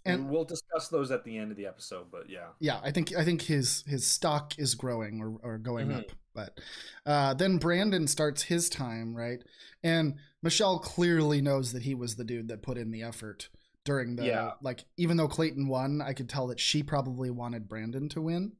And we'll discuss those at the end of the episode, but yeah. yeah, I think his stock is growing or going Mhm. up. But then Brandon starts his time, right? And Michelle clearly knows that he was the dude that put in the effort during the Yeah. like. Even though Clayton won, I could tell that she probably wanted Brandon to win,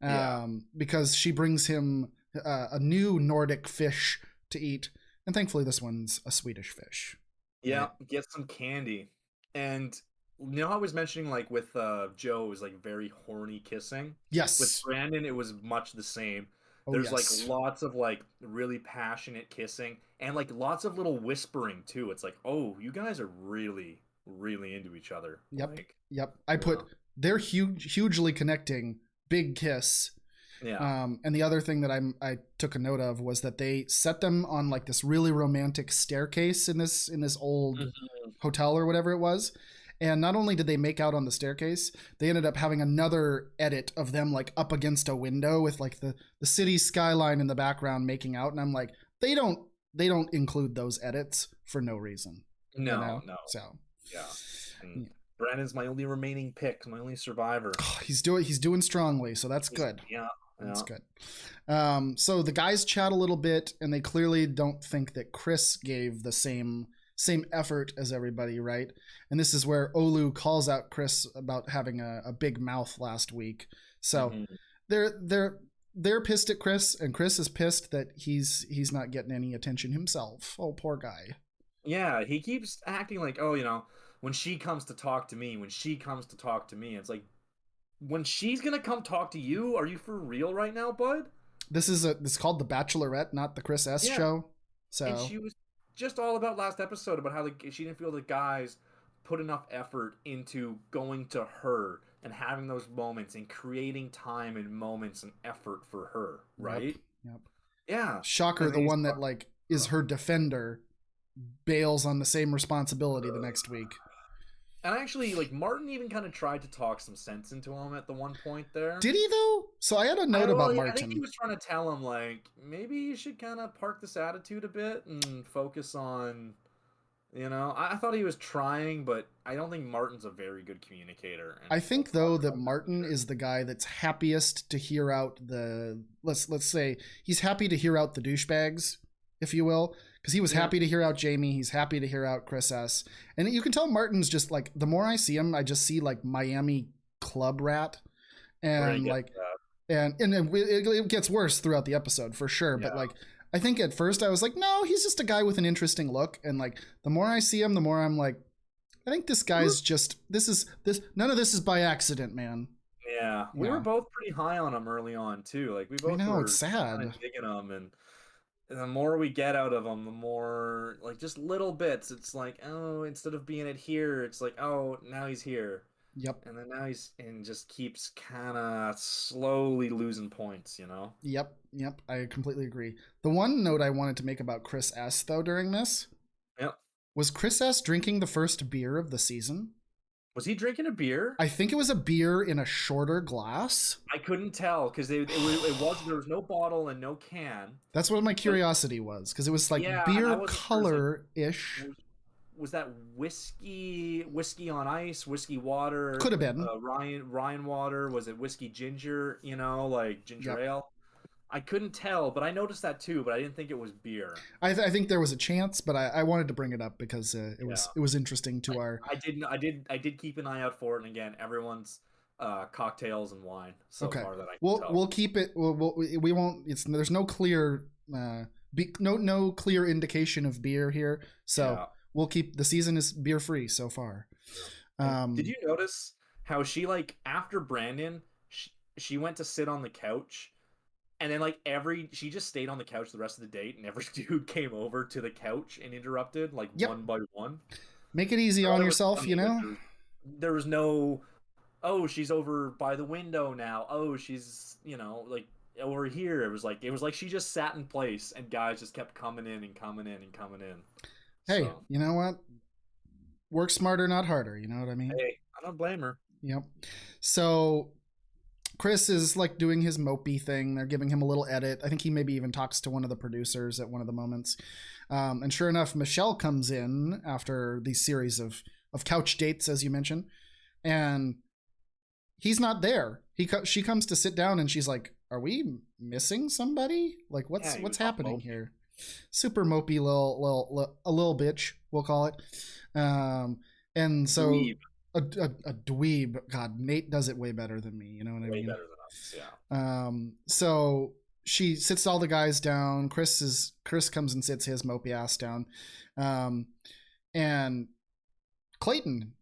Yeah. because she brings him a new Nordic fish to eat, and thankfully this one's a Swedish fish. Yeah, Right? get some candy. And I was mentioning like with Joe, it was like very horny kissing. With Yes. Brandon, it was much the same. Oh There's like yes. lots of like really passionate kissing and like lots of little whispering too. It's like, oh, you guys are really, really into each other. Yep. Like, Yep. I put they're hugely connecting. Big kiss. yeah. And the other thing that I took a note of was that they set them on like this really romantic staircase in this old Mhm. hotel or whatever it was. And not only did they make out on the staircase, they ended up having another edit of them like up against a window with like the city skyline in the background making out. And I'm like, they don't include those edits for no reason. No, no. So Yeah. And Brandon's my only remaining pick, my only survivor. he's doing strongly, so that's good. Yeah. That's good. So the guys chat a little bit, and they clearly don't think that Chris gave the same effort as everybody, right? And this is where Olu calls out Chris about having a big mouth last week. So Mhm. they're pissed at Chris, and Chris is pissed that he's not getting any attention himself. Oh, poor guy. Yeah, he keeps acting like, oh, when she comes to talk to me, when she comes to talk to me, it's like, when she's gonna come talk to you, are you for real right now, bud? This is called the Bachelorette, not the Chris S. Yeah, show. and So she was just all about last episode about how she didn't feel the guys put enough effort into going to her and having those moments and creating time and moments and effort for her, right? Yep. Yeah, Shocker, and the then one that like is her defender bails on the same responsibility the next week. and actually, like Martin even kind of tried to talk some sense into him at the one point there. Did he though? So I had a note about Martin. I think he was trying to tell him like maybe you should kind of park this attitude a bit and focus on, I thought he was trying, but I don't think Martin's a very good communicator. I think though that Martin is the guy that's happiest to hear out the let's say he's happy to hear out the douchebags, if you will, because he was happy to hear out Jamie. He's happy to hear out Chris S. And you can tell Martin's just like the more I see him, I just see like Miami club rat, and like and it gets worse throughout the episode for sure. But like I think at first I was like, no, he's just a guy with an interesting look. And like the more I see him, the more I'm like, I think this guy's just this none of this is by accident, man. Yeah, we were both pretty high on him early on too. Like we both were it's sad. kind of digging him, and the more we get out of him, the more like just little bits. It's like, oh, instead of being it here, it's like, oh, now he's here. Yep. And then now he's and just keeps kind of slowly losing points, Yep. I completely agree. The one note I wanted to make about Chris S. though during this, was Chris S. drinking the first beer of the season? Was he drinking a beer? I think it was a beer in a shorter glass. I couldn't tell because there was no bottle and no can. That's what my curiosity was, because it was like beer color ish. Was that whiskey on ice, whiskey water? Could have been Ryan water. Was it whiskey ginger? Like ginger ale. I couldn't tell, but I noticed that too. But I didn't think it was beer. I think there was a chance, but I wanted to bring it up because it was interesting to our. I did keep an eye out for it, and again, everyone's cocktails and wine so far that I can tell. We'll keep it. We won't. There's no clear no clear indication of beer here, so we'll keep. The season is beer free so far. Did you notice how she like after Brandon, she went to sit on the couch? And then like she just stayed on the couch the rest of the date, and every dude came over to the couch and interrupted like Yep. one by one. Make it easy So on it was yourself, funny you that know? there was no, oh, she's over by the window now. Oh, she's, like over here. It was like she just sat in place and guys just kept coming in and coming in and coming in. Hey, So, you know what? Work smarter, not harder. You know what I mean? hey, I don't blame her. Yep. So Chris is like doing his mopey thing. They're giving him a little edit. I think he maybe even talks to one of the producers at one of the moments. And sure enough, Michelle comes in after these series of couch dates, as you mentioned, and he's not there. She comes to sit down, and she's like, "Are we missing somebody? Like, Yeah, he what's was all happening mopey. here?" Super mopey little bitch, we'll call it. And so Dweeb. a dweeb. God, Nate does it way better than me. You know what I Way mean? better than us. Yeah. So she sits all the guys down. Chris comes and sits his mopey ass down, and Clayton,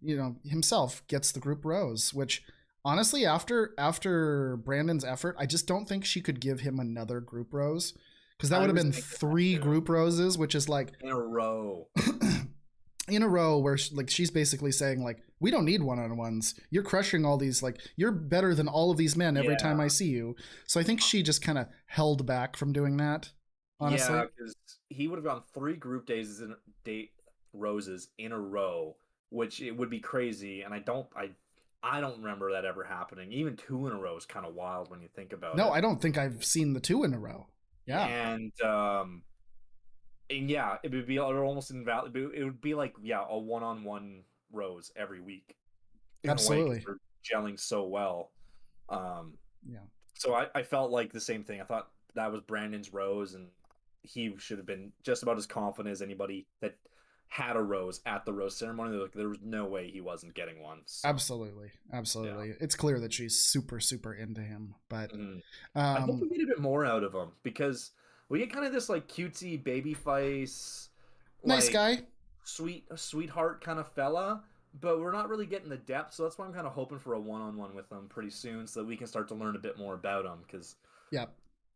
himself gets the group rose. Which honestly, after Brandon's effort, I just don't think she could give him another group rose, because that I would have was been thinking that 3 too. group roses, which is like In a row. in a row, where she's basically saying like, we don't need one-on-ones, you're crushing all these, like, you're better than all of these men every Yeah. time I see you. So I think she just kind of held back from doing that, honestly. Yeah, because he would have gone 3 group date roses in a row, which it would be crazy, and I don't remember that ever happening. Even 2 in a row is kind of wild when you think about No, it. I don't think I've seen the 2 in a row. Yeah, And yeah, it would be almost invalid. It would be like, yeah, a one-on-one rose every week in a way, because absolutely. they're gelling so well. Um, Yeah, so I felt like the same thing. I thought that was Brandon's rose, and he should have been just about as confident as anybody that had a rose at the rose ceremony. Like, there was no way he wasn't getting one. So absolutely, yeah. absolutely. It's clear that she's super super into him, but Mhm. I hope um we get a bit more out of him, because we get kind of this like cutesy baby face, nice like guy. sweetheart kind of fella, but we're not really getting the depth. So that's why I'm kind of hoping for a one-on-one with him pretty soon, so that we can start to learn a bit more about him. Because Yeah.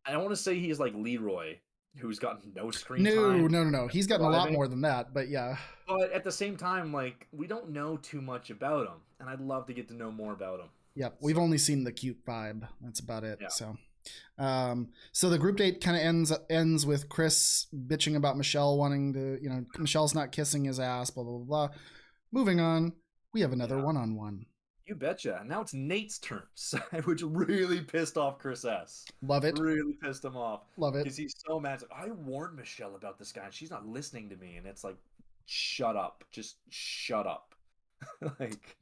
I don't want to say he's like Leroy, who's gotten no screen No, time, no, no, no. He's gotten a lot thriving. more than that, but yeah. But at the same time, like, we don't know too much about him, and I'd love to get to know more about him. Yep, we've So only seen the cute vibe. That's about it. yeah, So the group date kind of ends with Chris bitching about Michelle wanting to, Michelle's not kissing his ass, blah blah blah. Moving on, we have another yeah. one-on-one. You betcha. Now it's Nate's turn, which really pissed off Chris S. Love it, Really pissed him off, love it. because he's so mad. It's like, I warned Michelle about this guy, and she's not listening to me. And it's like, shut up. Just shut up. Like,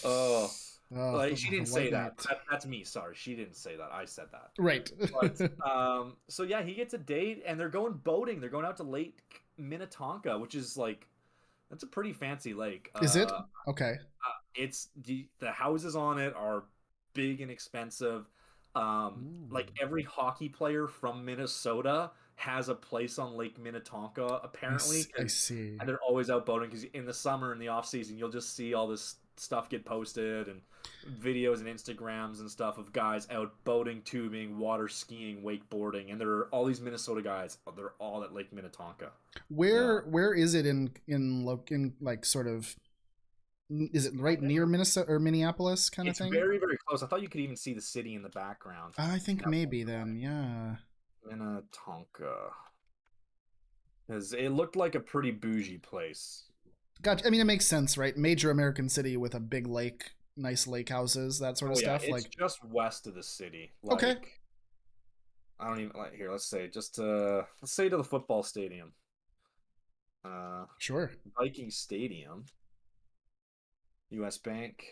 oh, Oh, like, she didn't say love that. it. That's me. Sorry, she didn't say that. I said that. Right. But so yeah, he gets a date, and they're going boating. They're going out to Lake Minnetonka, which is like, that's a pretty fancy lake. Is it okay? It's the houses on it are big and expensive. Ooh. Like, every hockey player from Minnesota has a place on Lake Minnetonka, apparently, I see. and they're always out boating, because in the summer, in the off season, you'll just see all this stuff get posted, and videos and Instagrams and stuff of guys out boating, tubing, water skiing, wakeboarding, and there are all these Minnesota guys. They're all at Lake Minnetonka. Yeah. Where is it in like sort of, is it right near Minnesota or Minneapolis kind of It's thing? very, very close. I thought you could even see the city in the background. I think At one maybe then, point. yeah. Minnetonka. Because it looked like a pretty bougie place. Gotcha. I mean, it makes sense, right? Major American city with a big lake, nice lake houses, that sort of Oh yeah, stuff. it's Like, just west of the city. okay, Like, I don't even like, here. Let's say to the football stadium. Uh, sure. Viking Stadium, U.S. Bank.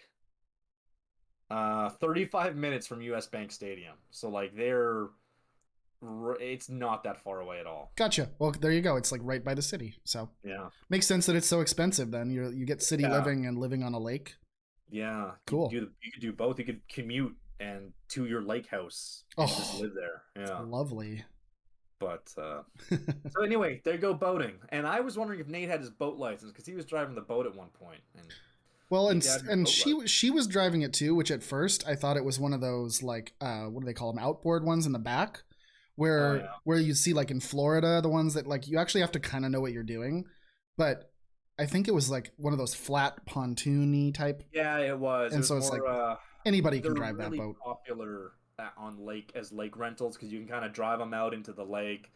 35 minutes from U.S. Bank Stadium. So like, it's not that far away at all. Gotcha. Well, there you go. It's like right by the city, so Yeah. makes sense that it's so expensive. Then you get city Yeah. living and living on a lake. Yeah, Cool. you could do both. You could commute and to your lake house and just Oh, live there. Yeah, lovely. but so anyway, they go boating, and I was wondering if Nate had his boat license, because he was driving the boat at one point, and Well, you had your and boat license. she was driving it too, which at first I thought it was one of those, like, what do they call them, outboard ones in the back, Oh where yeah. you see like in Florida, the ones that like you actually have to kind of know what you're doing, but I think it was like one of those flat pontoony type, Yeah, it was. It and was so it's like more. anybody can They're drive that really boat. popular on lake as lake rentals because you can kind of drive them out into the lake,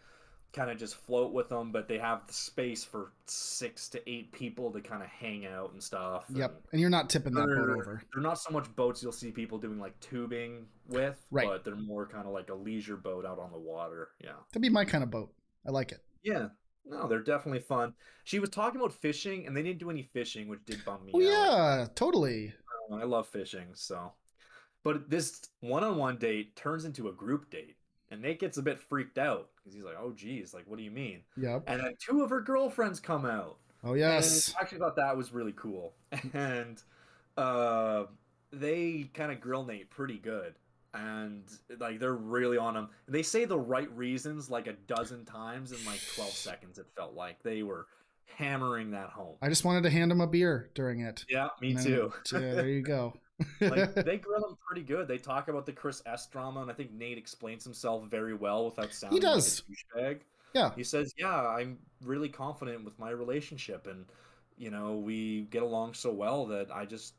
kind of just float with them, but they have the space for 6 to 8 people to kind of hang out and stuff. And Yep, and you're not tipping that boat they're over. they're not so much boats you'll see people doing like tubing with, Right. but they're more kind of like a leisure boat out on the water. Yeah. That'd be my kind of boat. I like it. Yeah. No, they're definitely fun. She was talking about fishing, and they didn't do any fishing, which did bum Oh me out. yeah, totally. I love fishing, so. But this one-on-one date turns into a group date, and Nate gets a bit freaked out because he's like, "Oh, geez, like, what do you mean?" Yep. And then two of her girlfriends come out, Oh and yes. I actually thought that was really cool. And uh, they kind of grill Nate pretty good, and like they're really on him. They say the right reasons like a dozen times in like 12 seconds. It felt like they were hammering that home. I just wanted to hand him a beer during it, Yeah, me and too. then there you go. Like they grill him pretty good. They talk about the Chris S drama, and I think Nate explains himself very well without He sounding like a does. douchebag. Yeah. He says, "Yeah, I'm really confident with my relationship, and we get along so well that I just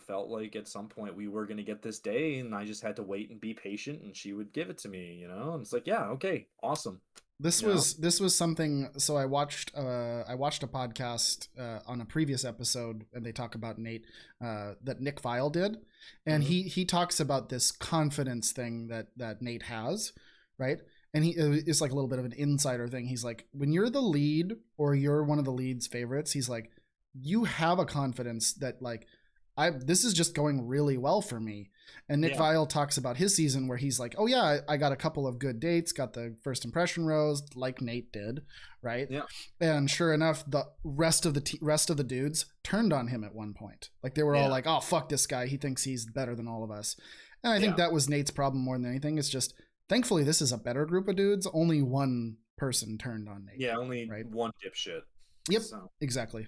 felt like at some point we were gonna get this day, and I just had to wait and be patient, and she would give it to me, And it's like, yeah, okay, awesome, This you know. was something. So I watched a podcast on a previous episode, and they talk about Nate that Nick Vile did, and Hmm. he talks about this confidence thing that Nate has, right? And it's like a little bit of an insider thing. He's like, when you're the lead or you're one of the lead's favorites, he's like, you have a confidence that like this is just going really well for me. And Nick Yeah, Vile talks about his season where he's like, oh yeah, I got a couple of good dates, got the first impression rose, like Nate did, right? yeah, And sure enough, the rest of the dudes turned on him at one point. Like they were all yeah, like, oh fuck this guy, he thinks he's better than all of us. And I think yeah, that was Nate's problem more than anything. It's just thankfully this is a better group of dudes. Only one person turned on Nate, yeah. Only right? one dipshit. Yep, So. exactly.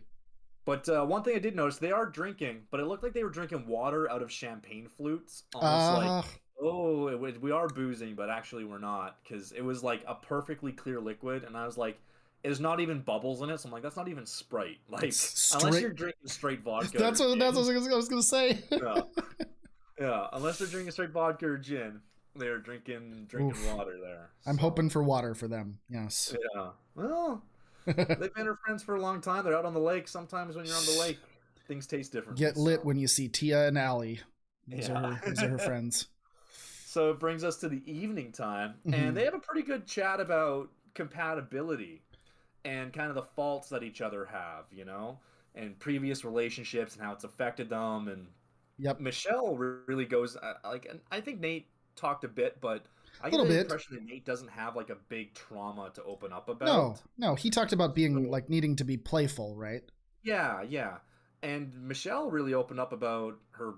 But one thing I did notice, they are drinking, but it looked like they were drinking water out of champagne flutes, almost like, Uh oh, we are boozing, but actually we're not, because it was like a perfectly clear liquid, and I was like, there's not even bubbles in it, so I'm like, that's not even Sprite. it's Like, unless straight. you're drinking straight vodka That's or what gin. I was gonna say. Yeah, yeah, unless they're drinking straight vodka or gin, they're drinking Oof. water there. I'm So, hoping for water for them. Yes. yeah. Well, they've been her friends for a long time. They're out on the lake. Sometimes when you're on the lake, things taste differently. Get lit So, when you see Tia and Allie. yeah. Those are her friends. So it brings us to the evening time, and Mm-hmm. they have a pretty good chat about compatibility and kind of the faults that each other have, and previous relationships and how it's affected them. And Yep. Michelle really goes and I think Nate talked a bit, but I A get little the bit. impression that Nate doesn't have like a big trauma to open up No, about. no. He talked about being So like needing to be playful, right? yeah, yeah. And Michelle really opened up about her.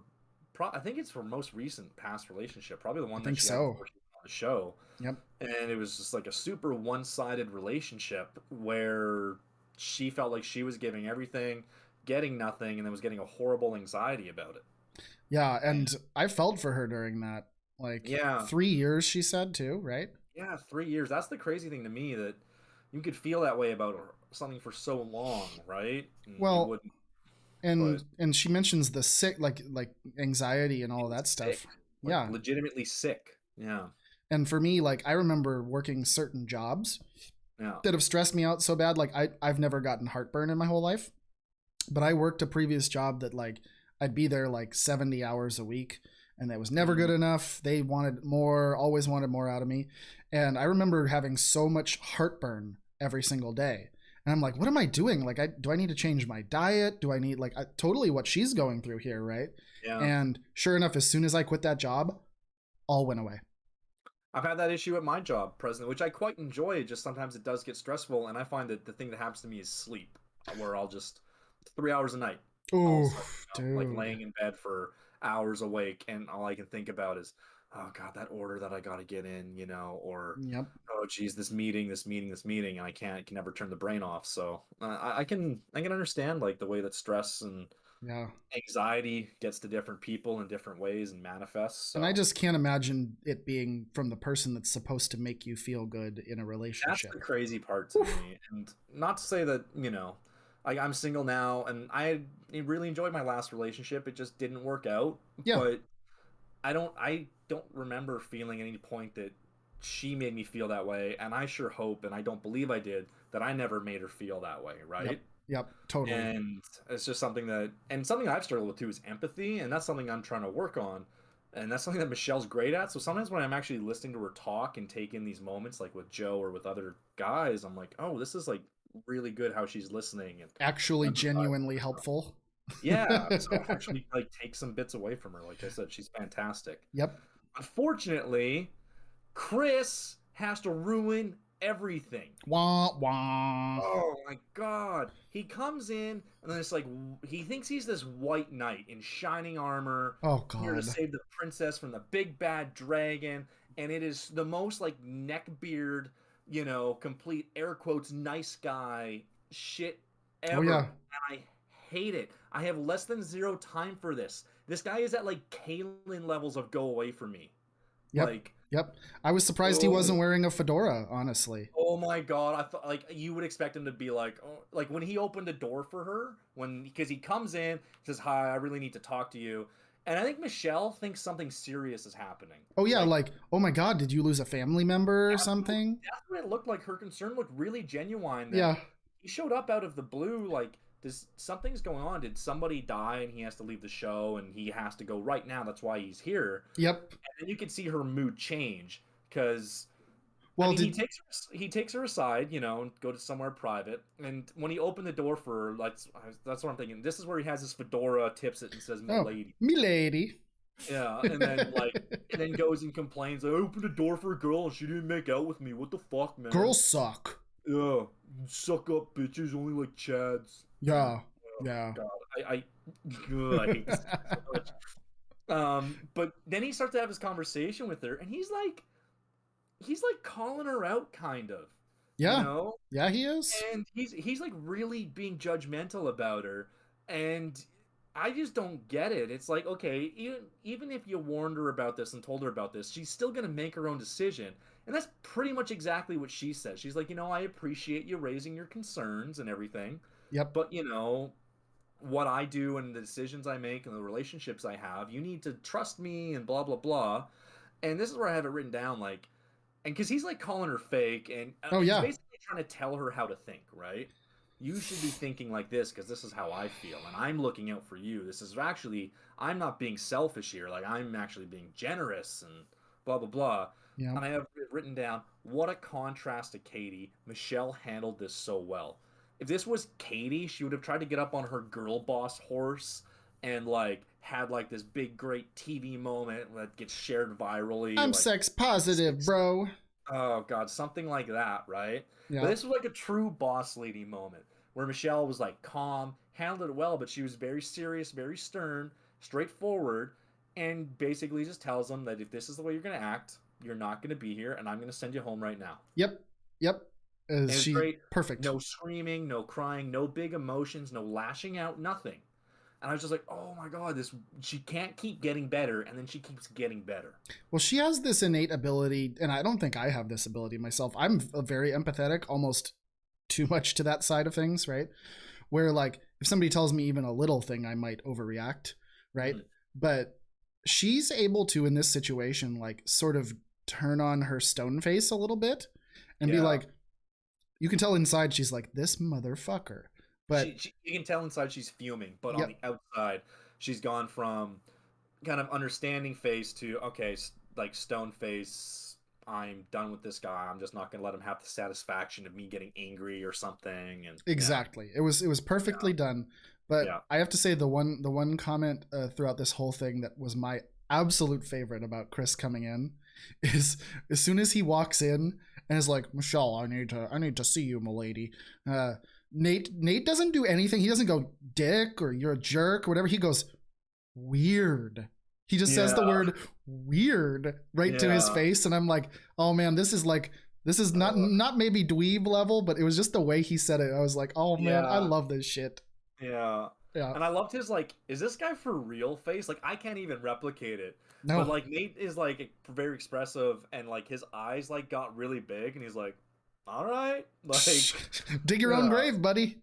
I think it's her most recent past relationship, probably the I one that think she had so. before she was on the show. Yep. And it was just like a super one-sided relationship where she felt like she was giving everything, getting nothing, and then was getting a horrible anxiety about it. Yeah, And and I felt for her during that. Like yeah, 3 years, she said too, right? yeah, 3 years. That's the crazy thing to me that you could feel that way about something for so long, right? And you Well, wouldn't, but and she mentions the sick, like anxiety and she all of was that sick, stuff. like Yeah, legitimately sick. Yeah, and for me, like I remember working certain jobs yeah. that have stressed me out so bad. Like I've never gotten heartburn in my whole life, but I worked a previous job that like I'd be there like 70 hours a week, and that was never good Mhm. enough. They wanted more, always wanted more out of me. And I remember having so much heartburn every single day. And I'm like, what am I doing? Like, do I need to change my diet? Do I need like totally what she's going through here, right? Yeah. And sure enough, as soon as I quit that job, all went away. I've had that issue at my job presently, which I quite enjoy. Just sometimes it does get stressful, and I find that the thing that happens to me is sleep, where I'll just 3 hours a night, all of a Ooh, sudden, like dude. laying in bed for hours awake, and all I can think about is, oh God, that order that I got to get in, or Yep. oh geez, this meeting, and I can never turn the brain off. So I can understand like the way that stress and Yeah. Anxiety gets to different people in different ways and manifests. And I So just can't imagine it being from the person that's supposed to make you feel good in a that's relationship. the crazy part to Oof. me. And not to say that, I'm single now and I really enjoyed my last relationship. It just didn't work out. Yeah. But I don't remember feeling at any point that she made me feel that way. And I sure hope, and I don't believe I did, that I never made her feel that way, Yep. right? Yep. Totally. And it's just something I've struggled with too is empathy, and that's something I'm trying to work on. And that's something that Michelle's great at. So sometimes when I'm actually listening to her talk and take in these moments, like with Joe or with other guys, I'm like, oh, this is like really good how she's listening and Actually, empathizing genuinely with stuff. helpful. Yeah, so actually like take some bits away from her. Like I said, she's fantastic. Yep. Unfortunately, Chris has to ruin everything. Wah wah. Oh my god. He comes in and then it's like he thinks he's this white knight in shining armor Oh here to God. save the princess from the big bad dragon, and it is the most like neckbeard, complete air quotes nice guy shit Oh ever. yeah. And I hate it. I have less than zero time for this. This guy is at like Kalen levels of go away from me. Yep. Like, Yep. I was surprised he oh, wasn't wearing a fedora, honestly. oh my god! I thought like you would expect him to be like, oh, like when he opened the door for her, because he comes in, says hi, I really need to talk to you, and I think Michelle thinks something serious is happening. Oh yeah, Like like, oh my God, did you lose a family member or something? that's what it looked like. Her concern looked really genuine. That Yeah. he showed up out of the blue, like this something's going on. Did somebody die and he has to leave the show and he has to go right now? That's why he's here. Yep. And then you could see her mood change because I Well, mean, did he takes her aside, and go to somewhere private. And when he opened the door for her, that's what I'm thinking. This is where he has his fedora, tips it, and says oh, "milady." milady. Yeah, and then goes and complains. I opened the door for a girl and she didn't make out with me. What the fuck, man? Girls suck. Yeah, suck up, bitches. Only like Chads. Yeah. Oh Yeah. God, I hate this so much. But then he starts to have his conversation with her, and he's like calling her out kind of you Yeah. know Yeah, he is. and he's like really being judgmental about her, and I just don't get it. It's like, okay, even if you warned her about this and told her about this, she's still going to make her own decision. And that's pretty much exactly what she said. She's like, I appreciate you raising your concerns and everything, Yep. but what I do and the decisions I make and the relationships I have, you need to trust me and blah blah blah. And this is where I have it written down, like, and because he's like calling her fake, and Oh he's yeah. basically trying to tell her how to think, right? You should be thinking like this because this is how I feel, and I'm looking out for you. This is actually, I'm not being selfish here. Like, I'm actually being generous and blah blah blah. Yeah. And I have written down, what a contrast to Katie. Michelle handled this so well. If this was Katie, she would have tried to get up on her girl boss horse and like had like this big great TV moment that gets shared virally. I'm Like, sex positive, bro. oh god, something like that, right? But Yeah. this was like a true boss lady moment where Michelle was like calm, handled it well, but she was very serious, very stern, straightforward, and basically just tells him that if this is the way you're gonna act, you're not gonna be here, and I'm gonna send you home right now. Yep. Yep. And it's She great. perfect. No screaming, no crying, no big emotions, no lashing out, nothing. And I was just like, oh my god, this she can't keep getting better, and then she keeps getting better. Well, she has this innate ability, and I don't think I have this ability myself. I'm very empathetic, almost too much to that side of things, right? Where like if somebody tells me even a little thing, I might overreact, right? Mhm. But she's able to, in this situation, like sort of turn on her stone face a little bit and be Yeah. like, you can tell inside she's like, this motherfucker. But You can tell inside she's fuming, but on yep, the outside, she's gone from kind of understanding face to okay, like stone face. I'm done with this guy. I'm just not gonna let him have the satisfaction of me getting angry or something. And yeah, exactly. It was perfectly done. But yeah, I have to say the one comment throughout this whole thing that was my absolute favorite about Chris coming in is as soon as he walks in and is like, Michelle, I need to see you, milady. Nayte doesn't do anything. He doesn't go dick or you're a jerk or whatever. He goes weird. He just says the yeah, word weird right to his yeah. face, and I'm like, oh man, this is not Uh, not maybe dweeb level, but it was just the way he said it. I was like, oh man, I yeah. love this shit. Yeah. Yeah. And I loved his like, is this guy for real face? Like I can't even replicate it. But No. like Nayte is like very expressive and like his eyes like got really big and he's like, all right, like Dig your own yeah. grave, buddy.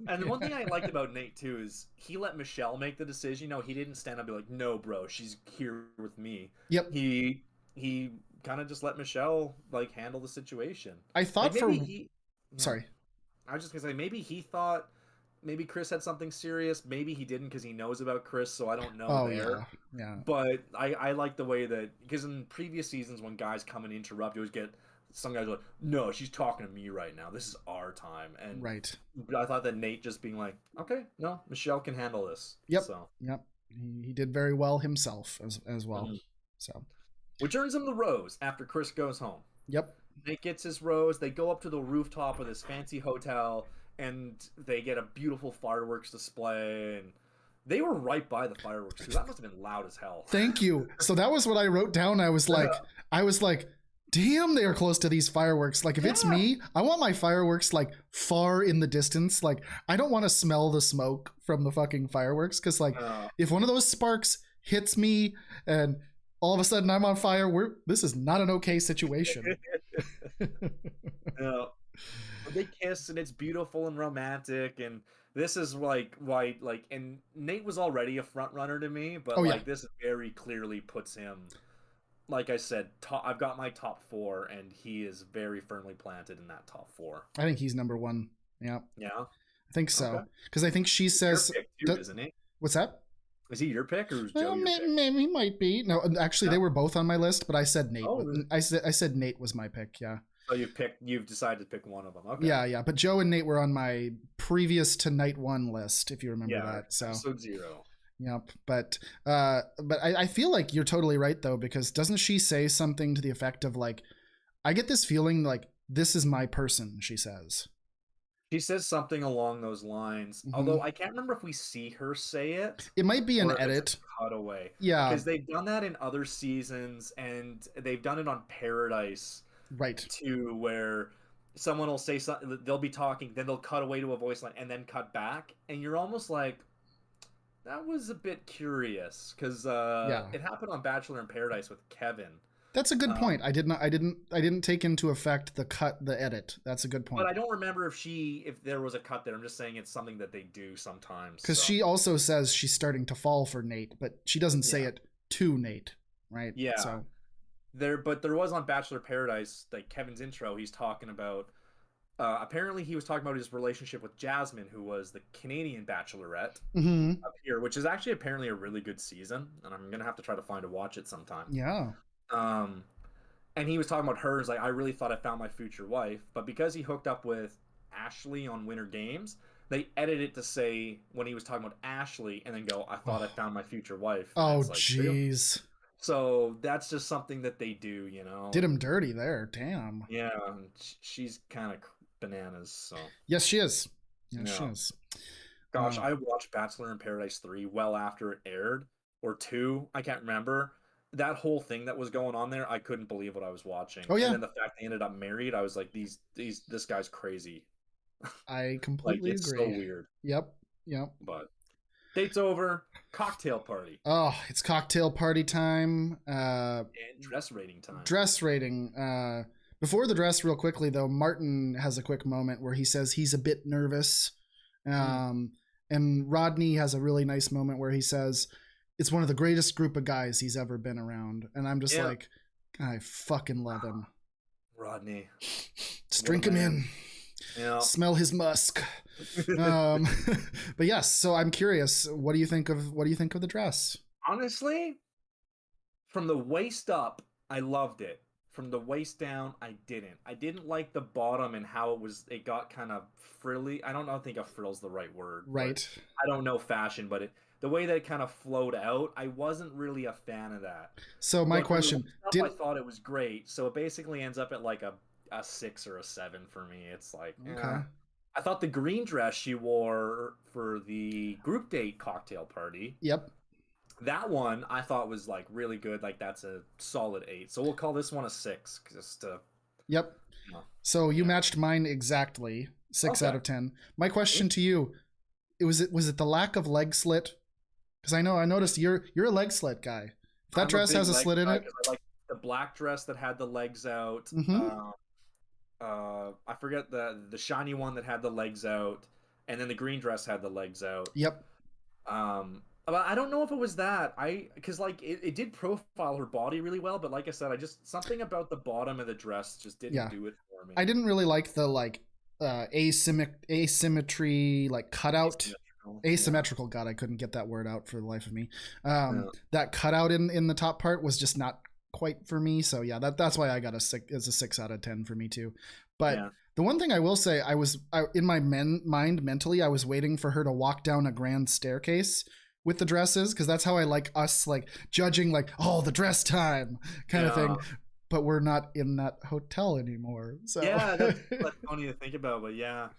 And Yeah. one thing I liked about Nayte too is he let Michelle make the decision. You know, he didn't stand up and be like, "No, bro, she's here with me." Yep. He kind of just let Michelle like handle the situation. I Like thought for maybe he, yeah. sorry. I was just gonna say maybe he thought maybe Chris had something serious. Maybe he didn't because he knows about Chris. So I don't know Oh there. yeah. Yeah. But I like the way that because in previous seasons when guys come and interrupt, you always get some guys are like, no, she's talking to me right now. This is our time. And Right. I thought that Nayte just being like, okay, no, Michelle can handle this. Yep. So Yep. He did very well himself as well. mhm. So. Which earns him the rose after Chris goes home. Yep. Nayte gets his rose. They go up to the rooftop of this fancy hotel, and they get a beautiful fireworks display. And they were right by the fireworks too. That must have been loud as hell. Thank you. So that was what I wrote down. I was like, damn, they are close to these fireworks. Like if it's me, I want my fireworks like far in the distance. Like I don't want to smell the smoke from the fucking fireworks because like if one of those sparks hits me and all of a sudden I'm on fire, this is not an okay situation. Yeah. They kiss and it's beautiful and romantic, and this is like why like and Nayte was already a front runner to me, but like this very clearly puts him, like I said, I've got my top 4 and he is very firmly planted in that top 4. I think he's number 1. Yeah. Yeah. I think so. Because I think she says your pick too, isn't he? What's that? Is he your pick or is Joe your pick? Maybe he might be. No, actually they were both on my list, but I said Nayte. Oh, really? I said Nayte was my pick, yeah. So you've decided to pick one of them. Okay. Yeah. But Joe and Nayte were on my previous to night 1 list, if you remember that. So episode 0. Yep. But I feel like you're totally right though, because doesn't she say something to the effect of like, I get this feeling like this is my person, she says. She says something along those lines. Mm-hmm. Although I can't remember if we see her say it. It might be an edit. Cutaway. Yeah. Because they've done that in other seasons and they've done it on Paradise. Right. Too, where someone will say something, they'll be talking, then they'll cut away to a voice line and then cut back. And you're almost like, that was a bit curious because it happened on Bachelor in Paradise with Kevin. That's a good point. I didn't take into effect the edit. That's a good point. But I don't remember if there was a cut there. I'm just saying it's something that they do sometimes. Because she also says she's starting to fall for Nayte, but she doesn't say it to Nayte, right? Yeah. So there was on Bachelor Paradise, like Kevin's intro, he's talking about apparently he was talking about his relationship with Jasmine, who was the Canadian Bachelorette up here, which is actually apparently a really good season, and I'm gonna have to try to find to watch it sometime. Yeah. And he was talking about her as like, I really thought I found my future wife, but because he hooked up with Ashley on Winter Games, they edited it to say when he was talking about Ashley and then go, I thought I found my future wife. Oh, jeez. So that's just something that they do, you know. Did him dirty there. Damn. Yeah, she's kind of bananas. So yes, she is. Yes, she is. Gosh, I watched Bachelor in Paradise 3 well after it aired, or 2, I can't remember. That whole thing that was going on there, I couldn't believe what I was watching. Oh yeah. And then the fact they ended up married, I was like, this guy's crazy. I completely it's agree. So weird. Yep. But date's over. Cocktail party. Oh, it's cocktail party time. And dress rating time. Dress rating. Before the dress, real quickly though, Martin has a quick moment where he says he's a bit nervous. And Rodney has a really nice moment where he says it's one of the greatest group of guys he's ever been around. And I'm just like, I fucking love him. Rodney. Just drink him in. Yeah. Smell his musk. But yes, so I'm curious, what do you think of the dress? Honestly, from the waist up, I loved it. From the waist down, I didn't. I didn't like the bottom and how it got kind of frilly. I don't think a frill's the right word. Right. I don't know fashion, but the way that it kind of flowed out, I wasn't really a fan of that. So my question, I thought it was great. So it basically ends up at like a 6 or a 7 for me. It's like, okay. I thought the green dress she wore for the group date cocktail party. Yep. That one I thought was like really good. Like that's a solid 8. So we'll call this one a 6. Just Yep. So you matched mine exactly. 6 out of 10. My question to you, was it the lack of leg slit? Because I noticed you're a leg slit guy. If that I'm a dress big has a leg slit in guy it, because I like the black dress that had the legs out. mm-hmm. I forget the shiny one that had the legs out, and then the green dress had the legs out. Yep. But I don't know if it was that. Because like it did profile her body really well, but like I said, I just something about the bottom of the dress just didn't Yeah. do it for me. I didn't really like the like asymmetry like cutout. Asymmetrical. Yeah. God, I couldn't get that word out for the life of me. Yeah. That cutout in the top part was just not quite for me. So yeah, that's why I got a 6 out of 10 for me too. But Yeah. the one thing I will say, in my mind mentally, I was waiting for her to walk down a grand staircase with the dresses, because that's how I like us like judging like, oh, the dress time kind of thing. But we're not in that hotel anymore. So yeah, that's funny to think about, but yeah.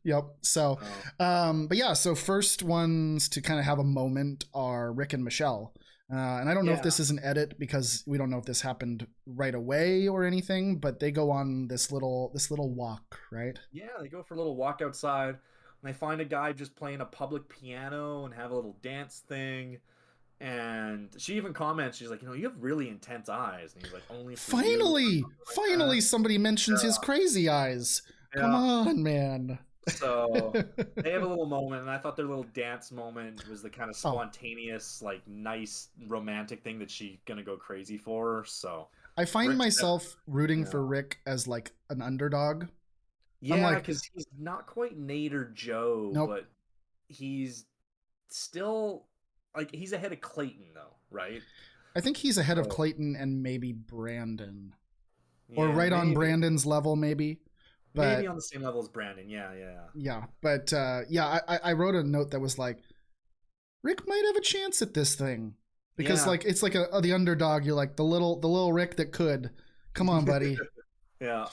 Yep. So, but yeah, so first ones to kind of have a moment are Rick and Michelle. And I don't know if this is an edit because we don't know if this happened right away or anything, but they go on this little walk, right? Yeah, they go for a little walk outside, and they find a guy just playing a public piano and have a little dance thing. And she even comments, she's like, you have really intense eyes. And he's like, only for you. Finally, somebody mentions his crazy eyes. Yeah. Come on, man. So they have a little moment, and I thought their little dance moment was the kind of spontaneous, like nice romantic thing that she's gonna go crazy for. So I find myself rooting for Rick as like an underdog. Yeah, because he's not quite Nate or Joe, but he's still like he's ahead of Clayton though, right? I think he's ahead of Clayton and maybe Brandon, or on Brandon's level, maybe. But, maybe on the same level as Brandon, yeah. But I wrote a note that was like, Rick might have a chance at this thing, because like it's like the underdog. You're like the little Rick that could. Come on, buddy. Yeah.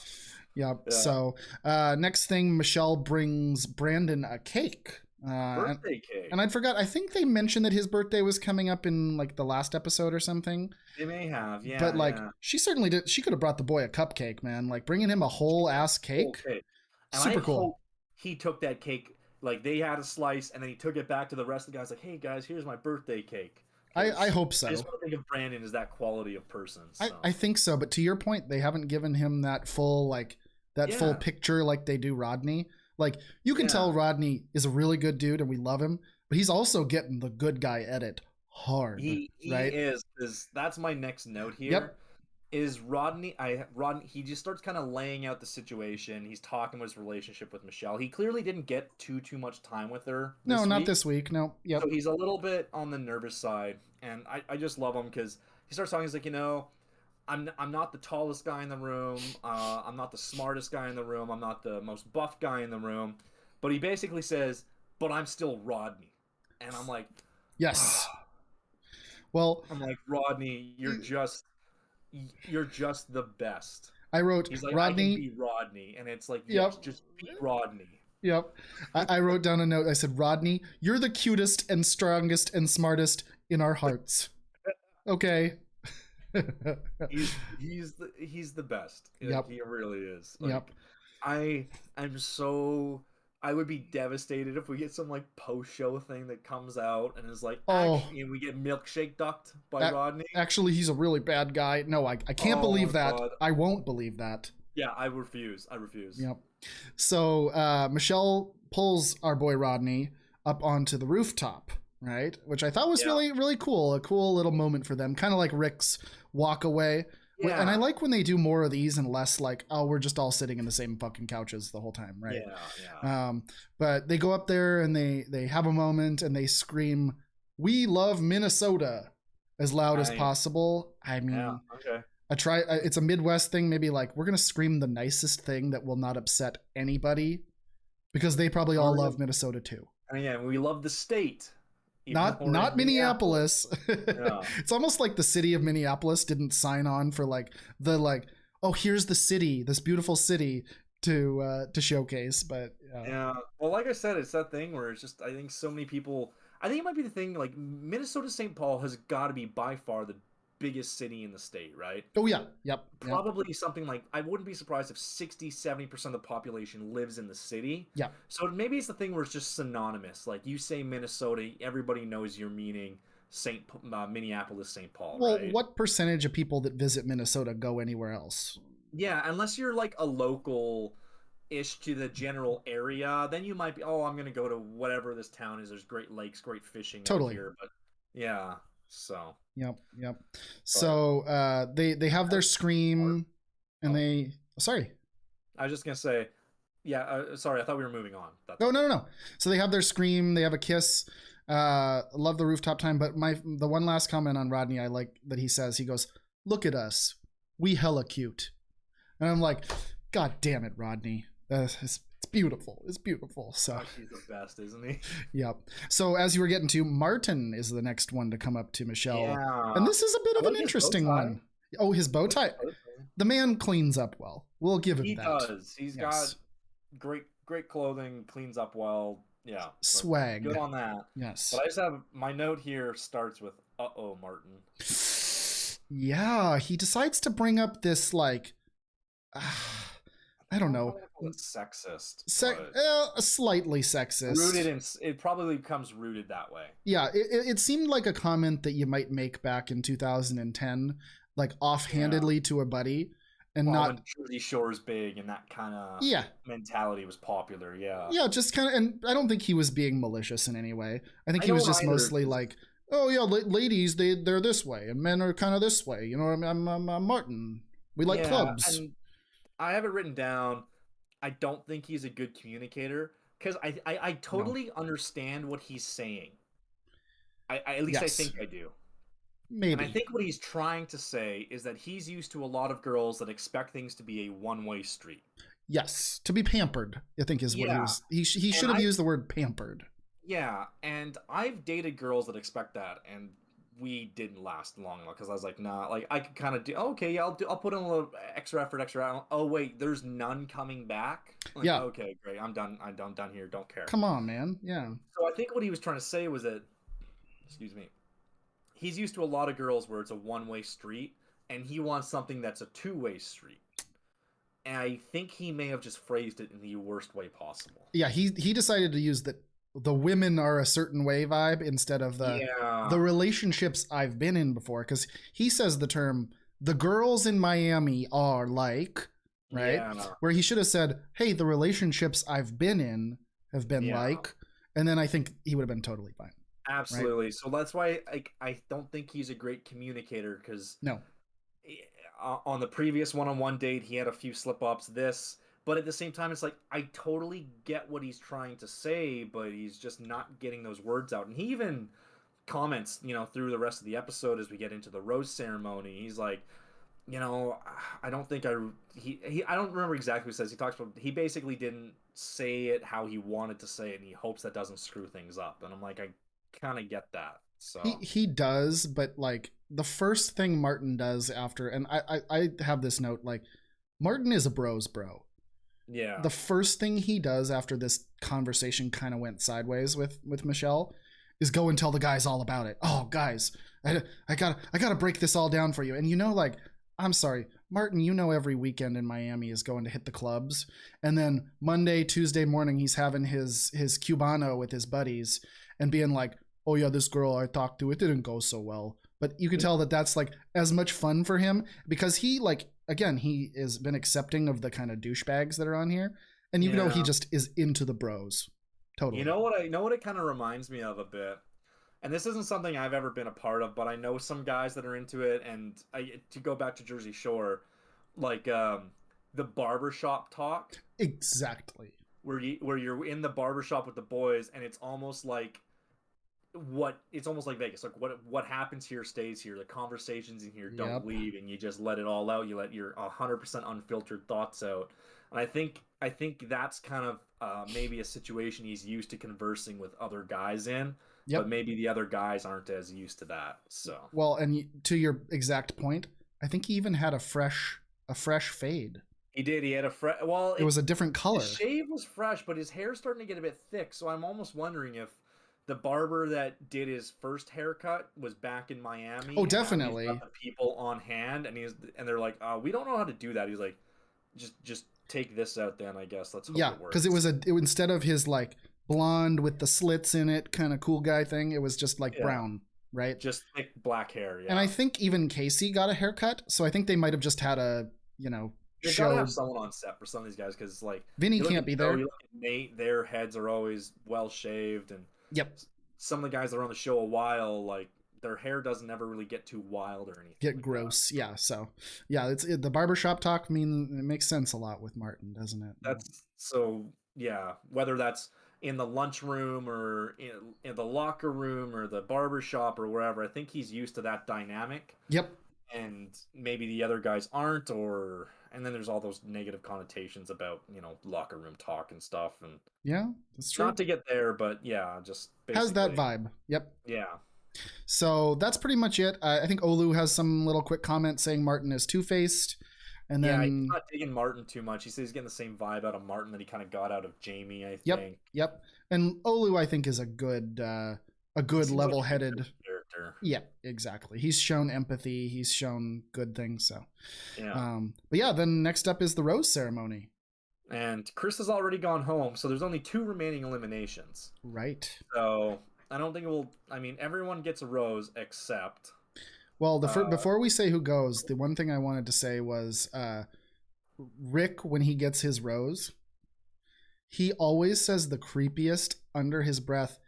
So next thing, Michelle brings Brandon a cake. Birthday cake. And I'd forgot. I think they mentioned that his birthday was coming up in like the last episode or something. They may have, yeah. But like, she certainly did. She could have brought the boy a cupcake, man. Like bringing him a whole ass cake. Super cool. He took that cake. Like they had a slice, and then he took it back to the rest of the guys. Like, hey guys, here's my birthday cake. I hope so. I just want to think of Brandon as that quality of person. So. I think so. But to your point, they haven't given him that full full picture like they do Rodney. Like you can tell Rodney is a really good dude and we love him, but he's also getting the good guy edit hard. He is, because that's my next note here. Yep. Is Rodney he just starts kind of laying out the situation. He's talking about his relationship with Michelle. He clearly didn't get too much time with her not this week. No. Yep. So he's a little bit on the nervous side, and I just love him because he starts talking. He's like, I'm not the tallest guy in the room. I'm not the smartest guy in the room. I'm not the most buff guy in the room. But he basically says, but I'm still Rodney. And I'm like, yes. Well, I'm like, Rodney, you're just the best. I wrote, he's like, Rodney. I can be Rodney. And it's like, yes, just be Rodney. Yep. I wrote down a note. I said, Rodney, you're the cutest and strongest and smartest in our hearts. Okay. he's the best. Yep. He really is. Like, yep. I would be devastated if we get some like post-show thing that comes out and is like, we get milkshake ducked by Rodney. Actually, he's a really bad guy. No, I can't believe that. God. I won't believe that. Yeah, I refuse. Yep. So Michelle pulls our boy Rodney up onto the rooftop, right? Which I thought was really, really cool. A cool little moment for them. Kind of like Rick's walk away. Yeah. And I like when they do more of these and less like, oh, we're just all sitting in the same fucking couches the whole time, right? Yeah. But they go up there and they have a moment and they scream, "We love Minnesota," as loud as possible. I mean, it's a Midwest thing. Maybe like we're gonna scream the nicest thing that will not upset anybody, because they probably all love Minnesota too. Yeah, we love the state. Not Minneapolis. Yeah. It's almost like the city of Minneapolis didn't sign on for oh, here's the city, this beautiful city to showcase. But well, like I said, it's that thing where it's just, I think so many people, I think it might be the thing, like Minnesota St. Paul has got to be by far the biggest city in the state, right? Oh yeah, yep. Probably something like, I wouldn't be surprised if 60-70% of the population lives in the city. Yeah. So maybe it's the thing where it's just synonymous. Like you say Minnesota, everybody knows you're meaning Minneapolis, St. Paul, Well, right? what percentage of people that visit Minnesota go anywhere else? Yeah, unless you're like a local ish to the general area, then you might be, oh, I'm gonna go to whatever this town is. There's great lakes, great fishing out Totally. here. But yeah, so Yep. but So they have their scream, and they sorry. I was just gonna say, yeah. Sorry, I thought we were moving on. No. So they have their scream. They have a kiss. Love the rooftop time. But the one last comment on Rodney I like that he says, he goes, "Look at us, we hella cute," and I'm like, God damn it, Rodney. It's beautiful. It's beautiful. So he's the best, isn't he? Yep. So as you were getting to, Martin is the next one to come up to Michelle. Yeah. And this is a bit of an interesting one. Oh, his bow tie. The man cleans up well. We'll give him that. He does. He's got great clothing, cleans up well. Yeah. Swag. Good on that. Yes. But I just have, my note here starts with, uh-oh, Martin. Yeah, he decides to bring up this, like, I don't know. Sexist. Slightly sexist. Rooted in, it probably becomes rooted that way. Yeah, it seemed like a comment that you might make back in 2010, like offhandedly to a buddy, and not when Jersey Shore's big and that kind of mentality was popular. Yeah, just kind of, and I don't think he was being malicious in any way. I think he was just mostly like, oh yeah, ladies they're this way and men are kind of this way. You know, I'm Martin. We like clubs. And I have it written down. I don't think he's a good communicator because I totally understand what he's saying. At least I think I do. Maybe. And I think what he's trying to say is that he's used to a lot of girls that expect things to be a one-way street. Yes, to be pampered, I think is what he was. He should have used the word pampered. Yeah, and I've dated girls that expect that, and we didn't last long enough because I was like, nah, like I could kind of do, okay, yeah, I'll put in a little extra effort. Oh wait, there's none coming back. Like, yeah. Okay, great. I'm done here. Don't care. Come on, man. Yeah. So I think what he was trying to say was that, excuse me, he's used to a lot of girls where it's a one-way street, and he wants something that's a two-way street. And I think he may have just phrased it in the worst way possible. Yeah, he decided to use the women are a certain way vibe instead of the relationships I've been in before, because he says the term the girls in Miami are like, right? Yeah. Where he should have said, hey, the relationships I've been in have been like, and then I think he would have been totally fine. Absolutely. Right? So that's why I don't think he's a great communicator, because on the previous one-on-one date he had a few slip-ups. But at the same time, it's like, I totally get what he's trying to say, but he's just not getting those words out. And he even comments, through the rest of the episode as we get into the rose ceremony. He's like, I don't think I don't remember exactly what he says. He talks about, he basically didn't say it how he wanted to say it, and he hopes that doesn't screw things up. And I'm like, I kind of get that. So he does, but like the first thing Martin does after, and I have this note, like, Martin is a bro's bro. Yeah. The first thing he does after this conversation kind of went sideways with Michelle is go and tell the guys all about it. Oh, guys, I gotta break this all down for you. And like, I'm sorry, Martin, every weekend in Miami is going to hit the clubs. And then Monday, Tuesday morning, he's having his Cubano with his buddies and being like, oh yeah, this girl I talked to, it didn't go so well. But you can tell that that's like as much fun for him because he again, he has been accepting of the kind of douchebags that are on here. And you know he just is into the bros. Totally. You know what it kind of reminds me of a bit? And this isn't something I've ever been a part of, but I know some guys that are into it. And to go back to Jersey Shore, like the barbershop talk. Exactly. Where you're in the barbershop with the boys, and it's almost like Vegas. Like what happens here stays here. The conversations in here don't leave, and you just let it all out. You let your 100% unfiltered thoughts out. And I think that's kind of maybe a situation he's used to conversing with other guys in, but maybe the other guys aren't as used to that. So well, and to your exact point, I think he even had a fresh fade. He did. He had it was a different color. His shave was fresh, but his hair's starting to get a bit thick. So I'm almost wondering if the barber that did his first haircut was back in Miami. Oh, And now he's got definitely. the people on hand, and they're like, we don't know how to do that. He's like, just take this out then, I guess. Let's hope Yeah, it because works. instead of his like blonde with the slits in it, kind of cool guy thing, it was just like Yeah, brown, right? just thick black hair. And I Yeah, think even Casey got a haircut, so I think they might have just had a they gotta have show. someone on set for some of these guys because like Vinny you look can't at be Joe, there. you look at Nate, their heads are always well shaved, and Yep, some of the guys that are on the show a while, like their hair doesn't ever really get too wild or anything get like that. gross. Yeah, so yeah, the barbershop talk. I mean, it makes sense a lot with Martin, doesn't it? That's so yeah. Whether that's in the lunchroom or in the locker room or the barber shop or wherever, I think he's used to that dynamic, Yep. and maybe the other guys aren't. Or and then there's all those negative connotations about locker room talk and stuff, and Yeah, that's true. not to get there, but yeah, just Has that basically vibe. Yep. yeah. So that's pretty much it. I think Olu has some little quick comment saying Martin is two-faced, and Yeah, he's then not digging Martin too much. He says he's getting the same vibe out of Martin that he kind of got out of Jamie, I yep, think. yep. And Olu, I think, is a good He seems like a good level-headed. character. Yeah, exactly. He's shown empathy. He's shown good things. So, Yeah. but yeah, then next up is the rose ceremony. And Chris has already gone home, so there's only 2 remaining eliminations. Right. So I don't think it will. I mean, everyone gets a rose except. Well, before we say who goes, the one thing I wanted to say was Rick, when he gets his rose, he always says the creepiest under his breath,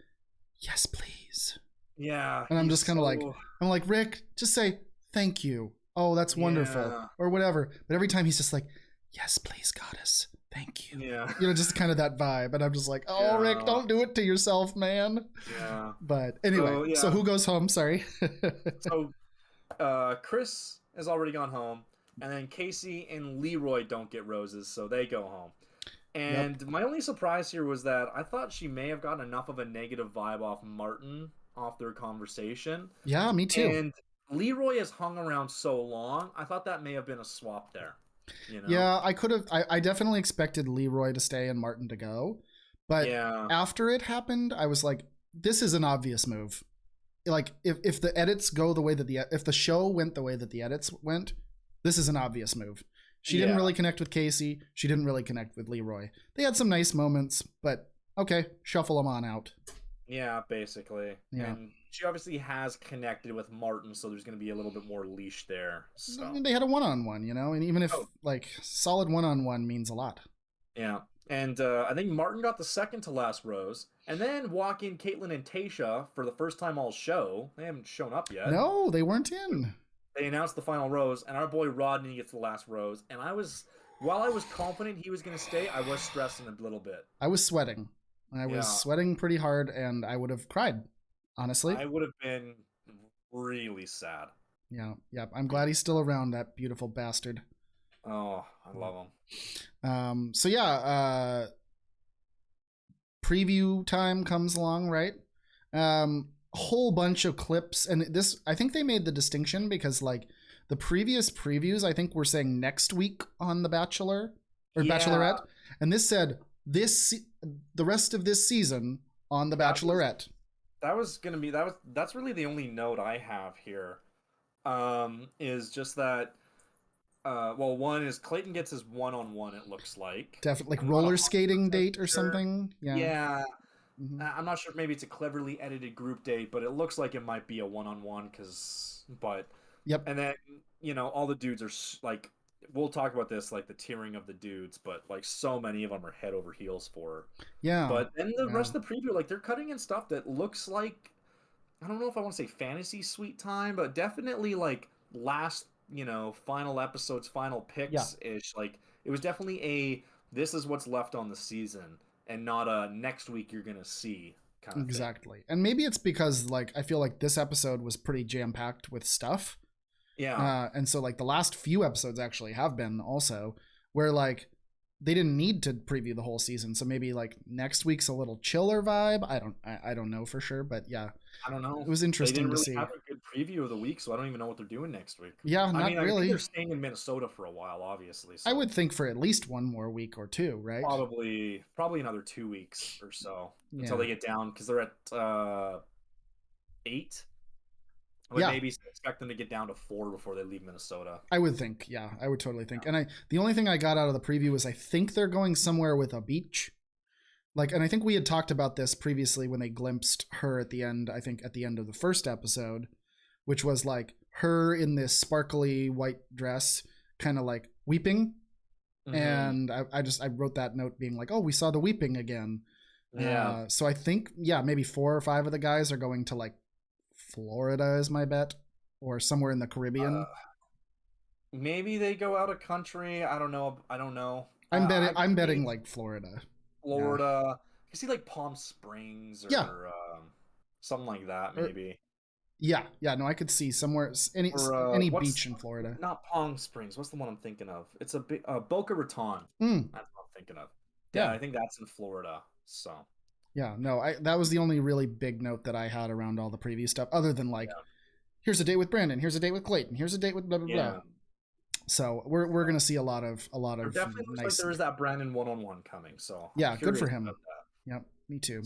"Yes, please." Yeah. And I'm he's just kind of like, so- I'm like, Rick, just say thank you. Oh, that's wonderful, Yeah. or whatever. But every time he's just like, "Yes, please, goddess, thank you." Yeah. Just kind of that vibe. And I'm just like, oh, Yeah. Rick, don't do it to yourself, man. Yeah. But anyway, so yeah. who goes home? Sorry. So Chris has already gone home, and then Casey and Leroy don't get roses, so they go home. And my only surprise here was that I thought she may have gotten enough of a negative vibe off Martin off their conversation. Yeah, me too. And Leroy has hung around so long, I thought that may have been a swap there. Yeah, I could have. I definitely expected Leroy to stay and Martin to go, but Yeah. after it happened, I was like, "This is an obvious move." Like, if the edits go the way that if the show went the way that the edits went, this is an obvious move. She didn't Yeah. really connect with Casey. She didn't really connect with Leroy. They had some nice moments, but okay, shuffle them on out. Yeah, basically. Yeah. And she obviously has connected with Martin, so there's going to be a little bit more leash there. I So mean, they had a one-on-one, and even if Oh. like solid one-on-one means a lot. yeah. And I think Martin got the second to last rose. And then walk in Caitlin and Tasha for the first time all show. They haven't shown up yet. No, they weren't in. They announced the final rose, and our boy Rodney gets the last rose. And while I was confident he was going to stay, I was stressing a little bit. I was sweating. I was Yeah. sweating pretty hard, and I would have cried, honestly. I would have been really sad. Yeah. I'm glad he's still around, that beautiful bastard. Oh, I love him. So yeah, preview time comes along, right? A whole bunch of clips, and this, I think they made the distinction because like the previous previews, I think were saying next week on The Bachelor or Yeah. Bachelorette, and this said the rest of this season on The Bachelorette. That's really the only note I have here. Is just that well, one is Clayton gets his one-on-one, it looks like. Definitely like I'm not roller skating 100% date or sure. something. Yeah. Yeah. Mhm. I'm not sure if maybe it's a cleverly edited group date, but it looks like it might be a one-on-one but Yep. and then, all the dudes are like, we'll talk about this, like the tiering of the dudes, but like so many of them are head over heels for her. Yeah. But then the Yeah. rest of the preview, like they're cutting in stuff that looks like, I don't know if I want to say fantasy sweet time, but definitely like last, final episodes, final picks ish. Like it was definitely this is what's left on the season, and not a next week you're gonna see kind of Exactly. And maybe it's because like I feel like this episode was pretty jam-packed with stuff. thing. Yeah. And so like the last few episodes actually have been also where like they didn't need to preview the whole season, so maybe like next week's a little chiller vibe. I don't know for sure, but yeah, I don't know. it was They interesting didn't to really see. have a good preview of the week, so I don't even know what they're doing next week. Yeah, I not mean, I think they're really. staying in Minnesota for a while, obviously. I So would think for at least one more week or two, right? probably another 2 weeks or so until Yeah. they get down because they're at 8. I would Yeah, maybe expect them to get down to 4 before they leave Minnesota. I would think. Yeah, I would totally think. Yeah. And the only thing I got out of the preview is I think they're going somewhere with a beach. Like, and I think we had talked about this previously when they glimpsed her at the end, I think at the end of the first episode, which was like her in this sparkly white dress, kind of like weeping. Mm-hmm. And I wrote that note being like, oh, we saw the weeping again. Yeah. So I think, yeah, maybe 4 or 5 of the guys are going to like Florida is my bet, or somewhere in the Caribbean. Maybe they go out of country. I don't know. I'm betting like Florida. Florida. Yeah. I can see like Palm Springs or yeah. Something like that, maybe. Yeah, no, I could see somewhere any beach in Florida. Not Palm Springs. What's the one I'm thinking of? It's a big Boca Raton. Mm. That's what I'm thinking of. Yeah, I think that's in Florida. So. Yeah, no, that was the only really big note that I had around all the preview stuff, other than like, here's a date with Brandon, here's a date with Clayton, here's a date with blah blah blah. So we're gonna see a lot of there definitely looks like there is that Brandon 1-on-1 coming. So yeah, good for him. Yep, me too.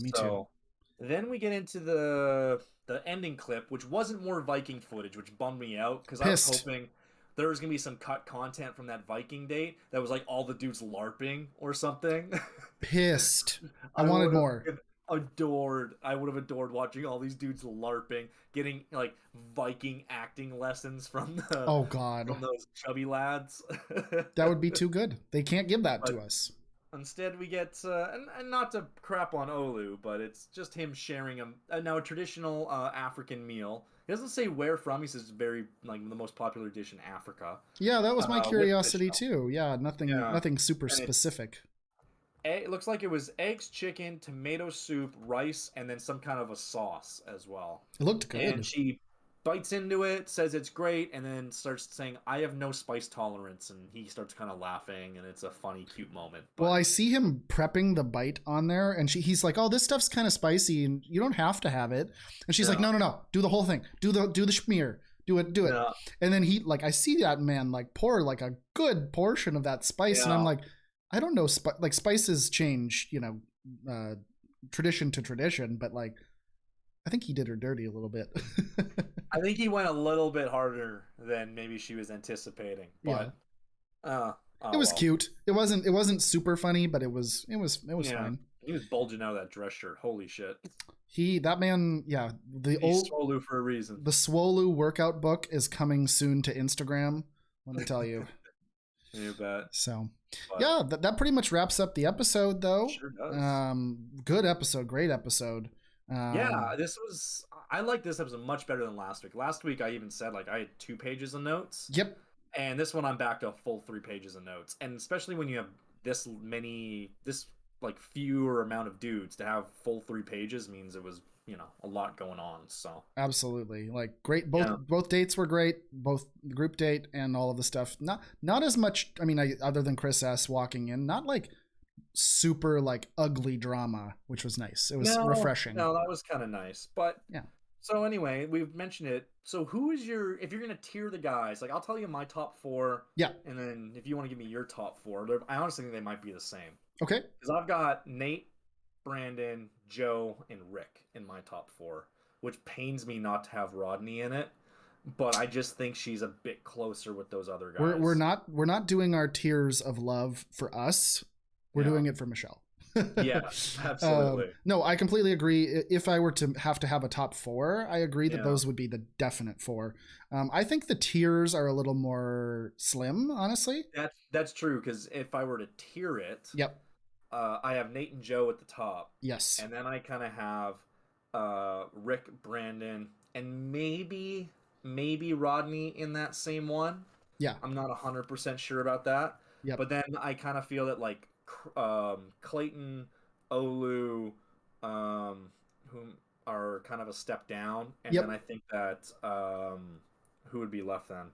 Then we get into the ending clip, which wasn't more Viking footage, which bummed me out because I was hoping there was gonna be some cut content from that Viking date that was like all the dudes LARPing or something. Pissed. I wanted more. I would have adored watching all these dudes LARPing, getting like Viking acting lessons from from those chubby lads. That would be too good. They can't give that to us. Instead, we get and not to crap on Ohhhh, but it's just him sharing a traditional African meal. He doesn't say where from. He says very like the most popular dish in Africa. Yeah, that was my curiosity too. Yeah, nothing super specific. It looks like it was eggs, chicken, tomato soup, rice, and then some kind of a sauce as well. It looked good. And she bites into it, says it's great, and then starts saying, I have no spice tolerance. And he starts kind of laughing, and it's a funny, cute moment. But... Well, I see him prepping the bite on there, and he's like, oh, this stuff's kind of spicy, and you don't have to have it. And she's like, no, do the whole thing. Do the schmear. Do it. Yeah. And then he, like, I see that man, like, pour, like, a good portion of that spice, and I'm like, I don't know, like, spices change, tradition to tradition, but, like, I think he did her dirty a little bit. I think he went a little bit harder than maybe she was anticipating. But, it was cute. It wasn't super funny, but it was fine. He was bulging out of that dress shirt. Holy shit. That man, He's Swolu for a reason. The Swolu workout book is coming soon to Instagram. Let me tell you. You bet. So, that pretty much wraps up the episode, though. Sure does. Good episode, great episode. I like this episode much better than last week. Last week I even said like I had 2 pages of notes. Yep. And this one I'm back to a full 3 pages of notes. And especially when you have this fewer amount of dudes, to have full 3 pages means it was, a lot going on. So absolutely, like, great. Both dates were great, both the group date and all of the stuff. Not as much. I mean, other than Chris S walking in, not like super like ugly drama, which was nice. It was refreshing. No, that was kind of nice. But yeah. So anyway, we've mentioned it. So who is if you're gonna tier the guys, like, I'll tell you my top 4. Yeah. And then if you want to give me your top 4, I honestly think they might be the same. Okay. Because I've got Nayte, Brandon, Joe, and Rick in my top 4, which pains me not to have Rodney in it. But I just think she's a bit closer with those other guys. We're not doing our tiers of love for us. We're doing it for Michelle. Yeah, absolutely. No, I completely agree. If I were to have a top 4, I agree that those would be the definite 4. I think the tiers are a little more slim, honestly. That's true, because if I were to tier it, I have Nayte and Joe at the top. Yes. And then I kind of have Rick, Brandon, and maybe Rodney in that same one. Yeah. I'm not 100% sure about that. Yeah. But then I kind of feel that, like, Clayton, Ohhhh, who are kind of a step down, and then I think that who would be left then?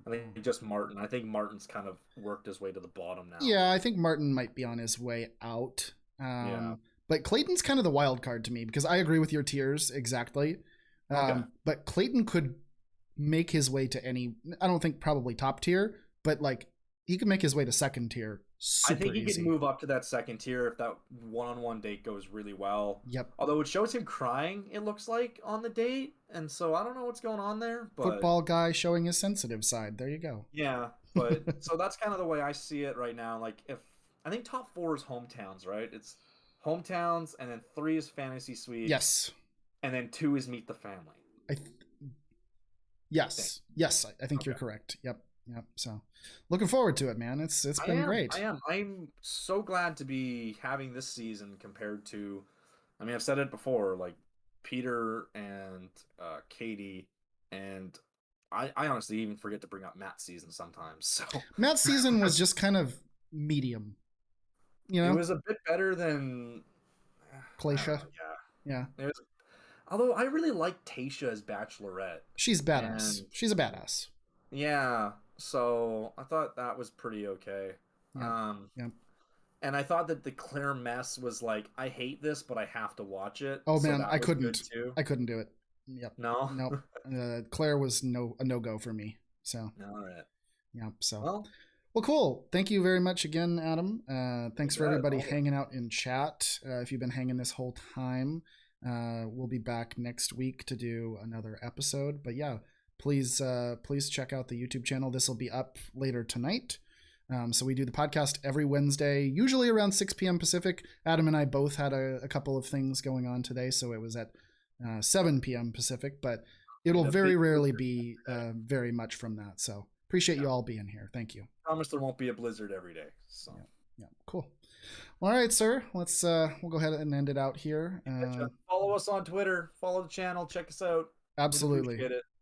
I think just Martin. I think Martin's kind of worked his way to the bottom now. Yeah, I think Martin might be on his way out. Yeah. But Clayton's kind of the wild card to me because I agree with your tiers exactly. Okay. But Clayton could make his way to any, I don't think probably top tier, but like he could make his way to second tier I super think he easy. can move up to that second tier if that one-on-one date goes really well. Yep. Although it shows him crying, it looks like, on the date, and so I don't know what's going on there, but Football guy showing his sensitive side. There you go. yeah, but so that's kind of the way I see it right now. Like if I think top 4 is hometowns, right? It's hometowns, and then 3 is fantasy suites, Yes. and then 2 is meet the family. I th- yes. Yes, I think you're correct. Yep. Yep. So, looking forward to it, man. It's been great. I am. I'm so glad to be having this season compared to, I mean, I've said it before, like Peter and Katie, and I honestly even forget to bring up Matt's season sometimes. So Matt's season was just kind of medium. You know, it was a bit better than Glacia. Yeah. Yeah. It was, although I really like Tasha as Bachelorette. She's badass. And She's a badass. yeah, so I thought that was pretty okay. Yeah. Yeah. And I thought that the Claire mess was like, I hate this, but I have to watch it. Oh so man, that I was couldn't. good too. I couldn't do it. Yep. No. Nope. Claire was a no go for me. So. All right. Yep. So. Well, Cool. Thank you very much again, Adam. Thanks for everybody always. hanging out in chat. If you've been hanging this whole time, we'll be back next week to do another episode. But yeah, please check out the YouTube channel. This will be up later tonight. So we do the podcast every Wednesday, usually around 6 p.m. Pacific. Adam and I both had a couple of things going on today, so it was at 7 p.m. Pacific, but it'll very rarely be very much from that. So appreciate you all being here. Thank you. Promise there won't be a blizzard every day. So yeah, cool. All right, sir. Let's we'll go ahead and end it out here. follow us on Twitter, follow the channel, check us out. Absolutely.